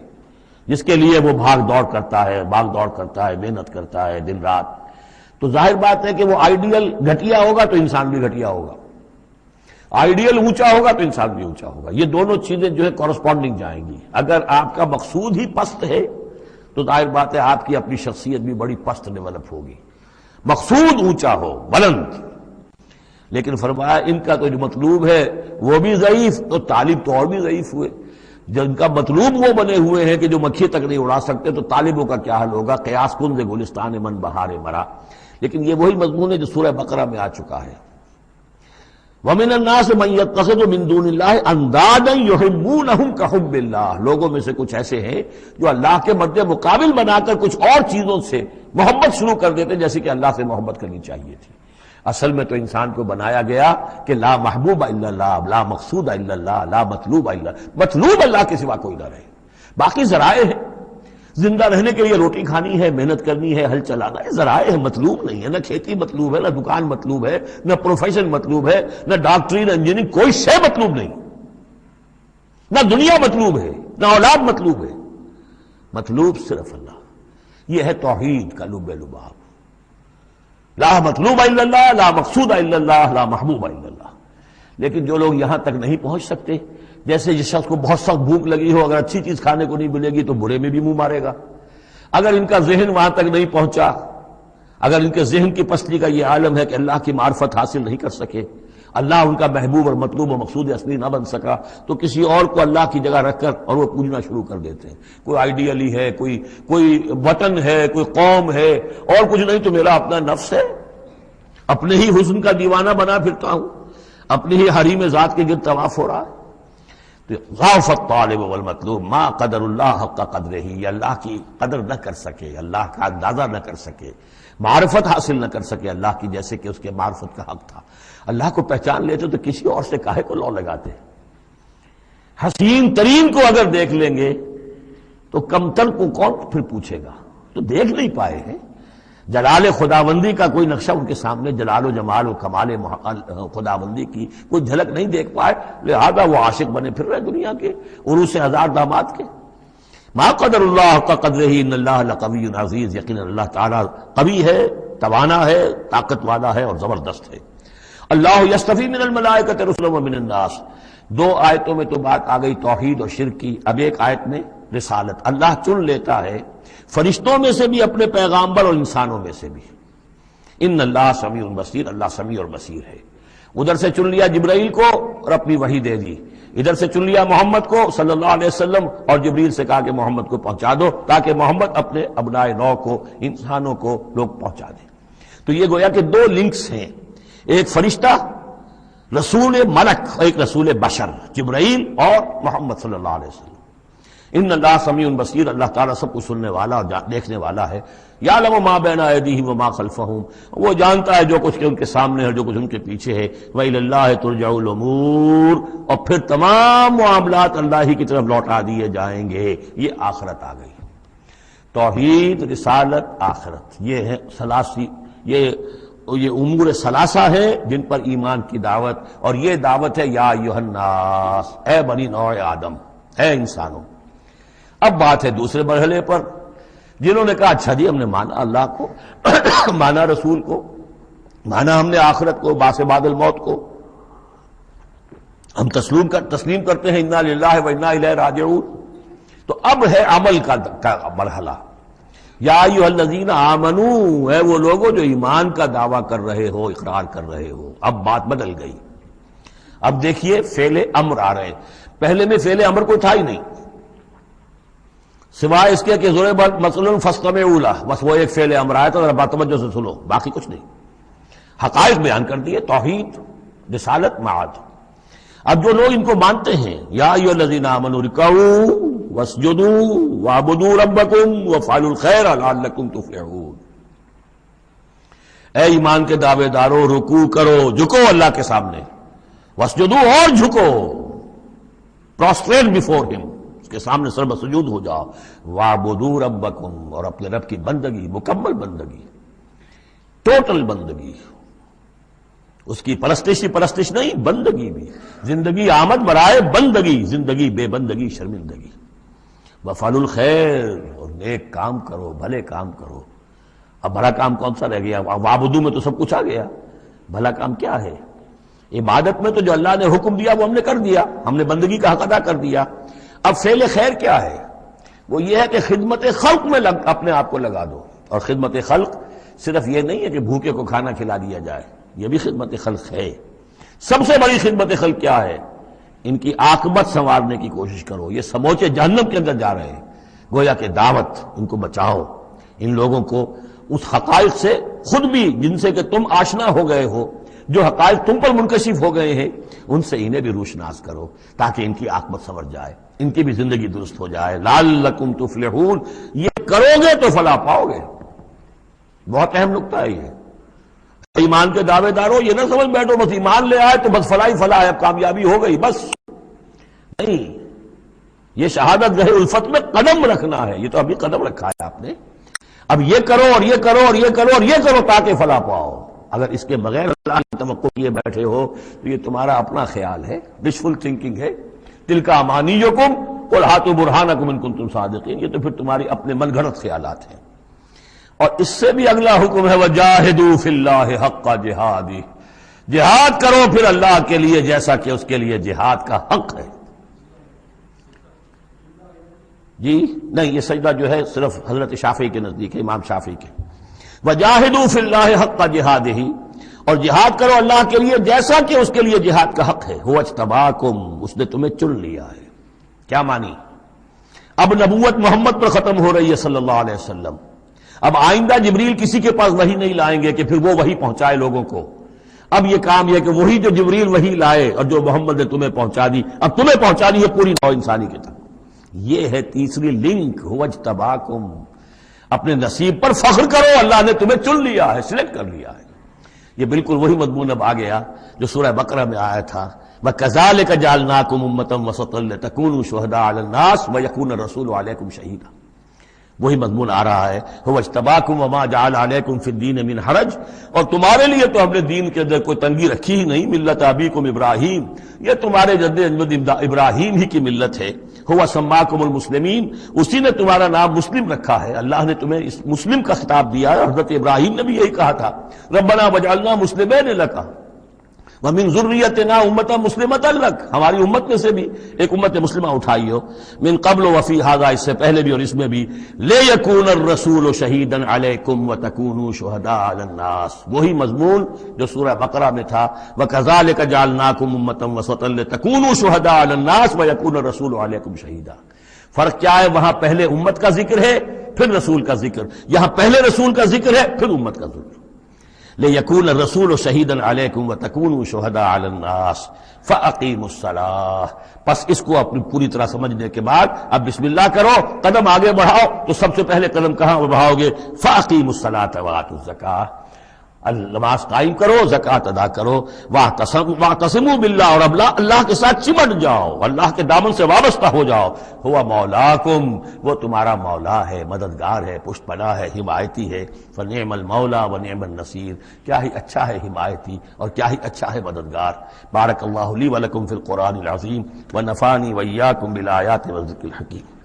جس کے لیے وہ بھاگ دوڑ کرتا ہے، محنت کرتا ہے دن رات۔ تو ظاہر بات ہے کہ وہ آئیڈیل گھٹیا ہوگا تو انسان بھی گھٹیا ہوگا، آئیڈیل اونچا ہوگا تو انسان بھی اونچا ہوگا۔ یہ دونوں چیزیں جو ہے کورسپونڈنگ جائیں گی۔ اگر آپ کا مقصود ہی پست ہے تو ظاہر بات ہے آپ کی اپنی شخصیت بھی بڑی پست ڈیولپ ہوگی، مقصود اونچا ہو، بلند۔ لیکن فرمایا ان کا تو جو مطلوب ہے وہ بھی ضعیف، تو طالب تو اور بھی ضعیف ہوئے۔ جن کا مطلوب وہ بنے ہوئے ہیں کہ جو مکھی تک نہیں اڑا سکتے، تو طالبوں کا کیا حال ہوگا؟ قیاس کن سے گلستان من بہار مرا۔ لیکن یہ وہی مضمون ہے جو سورہ بقرہ میں آ چکا ہے۔ وَمِنَ النَّاسِ مَن يَتَّخِذُ مِن دُونِ اللَّهِ أَندَادًا يُحِبُّونَهُمْ كَحُبِّ اللَّهِ، لوگوں میں سے کچھ ایسے ہیں جو اللہ کے مد مقابل بنا کر کچھ اور چیزوں سے محبت شروع کر دیتے جیسے کہ اللہ سے محبت کرنی چاہیے تھی۔ اصل میں تو انسان کو بنایا گیا کہ لا محبوب الا اللہ، لا مقصود الا اللہ، لا مطلوب الا اللہ، مطلوب اللہ کے سوا کوئی نہ رہے، باقی ذرائع ہیں۔ زندہ رہنے کے لیے روٹی کھانی ہے، محنت کرنی ہے، ہل چلانا ہے، ذرائع ہے، مطلوب نہیں ہے۔ نہ کھیتی مطلوب ہے، نہ دکان مطلوب ہے، نہ پروفیشن مطلوب ہے، نہ ڈاکٹری، نہ انجینئرنگ، کوئی شے مطلوب نہیں، نہ دنیا مطلوب ہے، نہ اولاد مطلوب ہے، مطلوب صرف اللہ۔ یہ ہے توحید کا لب لباب، لا مطلوب الا اللہ، لا مقصود الا اللہ، لا محبوب الا اللہ۔ لیکن جو لوگ یہاں تک نہیں پہنچ سکتے، جیسے جس شخص کو بہت سخت بھوک لگی ہو، اگر اچھی چیز کھانے کو نہیں ملے گی تو برے میں بھی منہ مارے گا۔ اگر ان کا ذہن وہاں تک نہیں پہنچا، اگر ان کے ذہن کی پستی کا یہ عالم ہے کہ اللہ کی معرفت حاصل نہیں کر سکے، اللہ ان کا محبوب اور مطلوب و مقصود اصلی نہ بن سکا، تو کسی اور کو اللہ کی جگہ رکھ کر اور وہ پوجنا شروع کر دیتے ہیں۔ کوئی آئیڈیلی ہے، کوئی وطن ہے، کوئی قوم ہے، اور کچھ نہیں تو میرا اپنا نفس ہے، اپنے ہی حسن کا دیوانہ بنا پھرتا ہوں، اپنی ہی حریم ذات کے گرد طواف ہو رہا ہے۔ تو ضعف الطالب والمطلوب ما قدر اللہ حق قدرہ، یہ اللہ کی قدر نہ کر سکے، اللہ کا اندازہ نہ کر سکے، معرفت حاصل نہ کر سکے اللہ کی، جیسے کہ اس کے معرفت کا حق تھا۔ اللہ کو پہچان لیتے تو کسی اور سے کاہے کو لو لگاتے؟ حسین ترین کو اگر دیکھ لیں گے تو کمتر کو کون پھر پوچھے گا؟ تو دیکھ نہیں پائے ہیں جلال خداوندی کا کوئی نقشہ ان کے سامنے، جلال و جمال و کمال خداوندی کی کوئی جھلک نہیں دیکھ پائے، لہذا وہ عاشق بنے پھر رہے دنیا کے عروس ہزار داماد کے۔ ما قدر اللہ کا قدرہ ان اللہ لقوی عزیز، یقینا اللہ تعالیٰ قوی ہے، توانا ہے، طاقت والا ہے اور زبردست ہے۔ اللہ یصطفی من الملائکۃ رسلا ومن الناس، 2 آیتوں میں تو بات آ گئی توحید اور شرک کی، اب ایک آیت میں رسالت۔ اللہ چن لیتا ہے فرشتوں میں سے بھی اپنے پیغامبر اور انسانوں میں سے بھی۔ ان اللہ سمیع بصیر، اللہ سمیع اور بصیر ہے۔ ادھر سے چن لیا جبرائیل کو اور اپنی وحی دے دی، ادھر سے چن لیا محمد کو صلی اللہ علیہ وسلم اور جبریل سے کہا کہ محمد کو پہنچا دو، تاکہ محمد اپنے ابنائے نو کو، انسانوں کو لوگ پہنچا دیں۔ تو یہ گویا کہ 2 لنکس ہیں، ایک فرشتہ رسول ملک، ایک رسول بشر جبرائیل اور محمد صلی اللہ علیہ وسلم۔ ان اللہ سمیع بصیر، اللہ تعالیٰ سب کچھ سننے والا اور دیکھنے والا ہے. یعلم ما بین ایدیہم وما خلفہم، وہ جانتا ہے جو کچھ کہ ان کے سامنے ہے جو کچھ ان کے پیچھے ہے. وإلی اللہ ترجع الامور، اور پھر تمام معاملات اللہ ہی کی طرف لوٹا دیے جائیں گے. یہ آخرت آ گئی. توحید، رسالت، آخرت، یہ ہے ثلاثی، یہ امور ثلاثہ ہے جن پر ایمان کی دعوت. اور یہ دعوت ہے یا ایھا الناس، اے بنی نوع آدم، اے انسانوں. اب بات ہے دوسرے مرحلے پر، جنہوں نے کہا اچھا جی ہم نے مانا اللہ کو، مانا رسول کو، مانا ہم نے آخرت کو، بعث بعد الموت کو، ہم تسلیم کرتے ہیں انا للہ و انا الیہ راجعون. تو اب ہے عمل کا مرحلہ. یا ایھا الذین آمنو، اے وہ لوگوں جو ایمان کا دعویٰ کر رہے ہو، اقرار کر رہے ہو. اب بات بدل گئی. اب دیکھیے فعل امر آ رہے ہیں. پہلے میں فعل امر کوئی تھا ہی نہیں، سوائے اس کے کہ ضرب مثلا فاستمعوا لہ، بس وہ ایک فعل امر آیا تھا، ذرا توجہ سے سنو، باقی کچھ نہیں. حقائق بیان کر دیے، توحید، رسالت، معاد. اب جو لوگ ان کو مانتے ہیں، یا ایھا الذین آمنوا ارکعوا واسجدوا واعبدوا ربکم وافعلوا الخیر لعلکم تفلحون. اے ایمان کے دعوے دارو، رکوع کرو، جھکو اللہ کے سامنے، واسجدوا، اور جھکو، prostrate before him، اس کے سامنے سر سجود ہو جاؤ. واعبدوا ربکم، اور اپنے رب کی بندگی، مکمل بندگی، ٹوٹل بندگی، اس کی پرستش نہیں، بندگی بھی. زندگی آمد برائے بندگی، زندگی بے بندگی شرمندگی. وفعلوا الخیر، اور نیک کام کرو، بھلے کام کرو. اب بھلا کام کون سا رہ گیا؟ وعبدوا میں تو سب کچھ آ گیا. بھلا کام کیا ہے؟ عبادت میں تو جو اللہ نے حکم دیا وہ ہم نے کر دیا، ہم نے بندگی کا حق ادا کر دیا. اب فعل خیر کیا ہے؟ وہ یہ ہے کہ خدمت خلق میں اپنے آپ کو لگا دو. اور خدمت خلق صرف یہ نہیں ہے کہ بھوکے کو کھانا کھلا دیا جائے، یہ بھی خدمت خلق ہے. سب سے بڑی خدمت خلق کیا ہے؟ ان کی عاقبت سنوارنے کی کوشش کرو. یہ سموچے جہنم کے اندر جا رہے ہیں، گویا کہ دعوت، ان کو بچاؤ. ان لوگوں کو اس حقائق سے خود بھی جن سے کہ تم آشنا ہو گئے ہو، جو حقائق تم پر منکشف ہو گئے ہیں، ان سے انہیں بھی روشناس کرو تاکہ ان کی عاقبت سنور جائے، ان کی بھی زندگی درست ہو جائے. لعلکم تفلحون، یہ کرو گے تو فلاح پاؤ گے. بہت اہم نکتہ ہے یہ. ایمان کے دعوے دارو، یہ نہ سمجھ بیٹھو بس ایمان لے آئے تو بس فلاح ہی فلاح ہے، اب کامیابی ہو گئی، بس نہیں. یہ شہادت گاہ الفت میں قدم رکھنا ہے. یہ تو ابھی قدم رکھا ہے آپ نے. اب یہ کرو اور یہ کرو اور یہ کرو اور یہ کرو تاکہ فلاح پاؤ. اگر اس کے بغیر اللہ کی توقع کیے بیٹھے ہو تو یہ تمہارا اپنا خیال ہے، وشفل تھنکنگ ہے. تلک امانیکم قل ہاتوا برہانکم ان کنتم صادقین. یہ تو پھر تمہاری اپنے من گھڑت خیالات ہیں. اور اس سے بھی اگلا حکم ہے وجاہدوا فی اللہ حق جہادہ، جہاد کرو پھر اللہ کے لیے جیسا کہ اس کے لیے جہاد کا حق ہے. جی نہیں، یہ سجدہ جو ہے صرف حضرت شافعی کے نزدیک ہے، امام شافعی کے. وجاہدوا فی اللہ حق جہادہ، اور جہاد کرو اللہ کے لیے جیسا کہ اس کے لیے جہاد کا حق ہے. هو اجتباکم، اس نے تمہیں چن لیا ہے. کیا مانی؟ اب نبوت محمد پر ختم ہو رہی ہے صلی اللہ علیہ وسلم. اب آئندہ جبریل کسی کے پاس وحی نہیں لائیں گے کہ پھر وہ وحی پہنچائے لوگوں کو. اب یہ کام یہ کہ وہی جو جبریل وحی لائے اور جو محمد نے تمہیں پہنچا دی، اب تمہیں پہنچا دی ہے پوری نوع انسانی کی طرف. یہ ہے تیسری لنک، هو اجتباکم. اپنے نصیب پر فخر کرو، اللہ نے تمہیں چن لیا ہے، سلیکٹ کر لیا ہے. یہ بالکل وہی مضمون اب آ گیا جو سورہ بقرہ میں آیا تھا، وَكَذَلِكَ جَعَلْنَاكُمْ أُمَّةً وَسَطًا لِتَكُونُوا شُهَدَاءَ عَلَى النَّاسِ وَيَكُونَ الرَّسُولُ عَلَيْكُمْ شَهِيدًا. وہی مضمون آ رہا ہے، هُوَ اجْتَبَاكُمْ وَمَا جَعَلَ عَلَيْكُمْ فِي الدِّينِ مِنْ حَرَجٍ. اور تمہارے لیے تو ہم نے دین کے اندر کوئی تنگی رکھی ہی نہیں. ملت ابیکم ابراہیم، یہ تمہارے جد ابراہیم ہی کی ملت ہے. هُوَ سَمَّاكُمُ الْمُسْلِمِينَ، اسی نے تمہارا نام مسلم رکھا ہے. اللہ نے تمہیں اس مسلم کا خطاب دیا ہے. حضرت ابراہیم نے بھی یہی کہا تھا، ربنا وجعلنا مسلمین لک ومن ذریتنا امة مسلمۃ لک، ہماری امت میں سے بھی ایک امت مسلمہ اٹھائی ہو. من قبل وفی ھذا، اس سے پہلے بھی اور اس میں بھی. لیکون الرسول شہیدا علیکم وتکونوا شہداء علی الناس، وہی مضمون جو سورہ بقرہ میں تھا، وکذالک جعلناکم امۃ وسطا لتکونوا شہداء علی الناس ویکون الرسول علیکم شہیدا. فرق کیا ہے؟ وہاں پہلے امت کا ذکر ہے پھر رسول کا ذکر، یہاں پہلے رسول کا ذکر ہے پھر امت کا ذکر. لِيَكُونَ الرَّسُولُ شَهِيدًا عَلَيْكُمْ وَتَكُونُوا شُهَدَاءَ عَلَى النَّاسِ فَأَقِيمُوا الصَّلَاةَ۔ بس اس کو اپنی پوری طرح سمجھنے کے بعد اب بسم اللہ کرو، قدم آگے بڑھاؤ، تو سب سے پہلے قدم کہاں بڑھاؤ گے؟ فَأَقِيمُوا الصَّلَاةَ وَآتُوا الزَّكَاةَ، نماز قائم کرو، زکوٰۃ ادا کرو، واعتصموا باللہ، اور اللہ کے ساتھ چمٹ جاؤ، اللہ کے دامن سے وابستہ ہو جاؤ، ہوا مولاکم، وہ تمہارا مولا ہے، مددگار ہے، پشت پناہ ہے، حمایتی ہے، فنعم المولا ونعم النصیر، کیا ہی اچھا ہے حمایتی اور کیا ہی اچھا ہے مددگار۔ بارک اللہ لی ولکم فی القرآن العظیم ونفعنی وإیاکم بالآیات والذکر الحکیم۔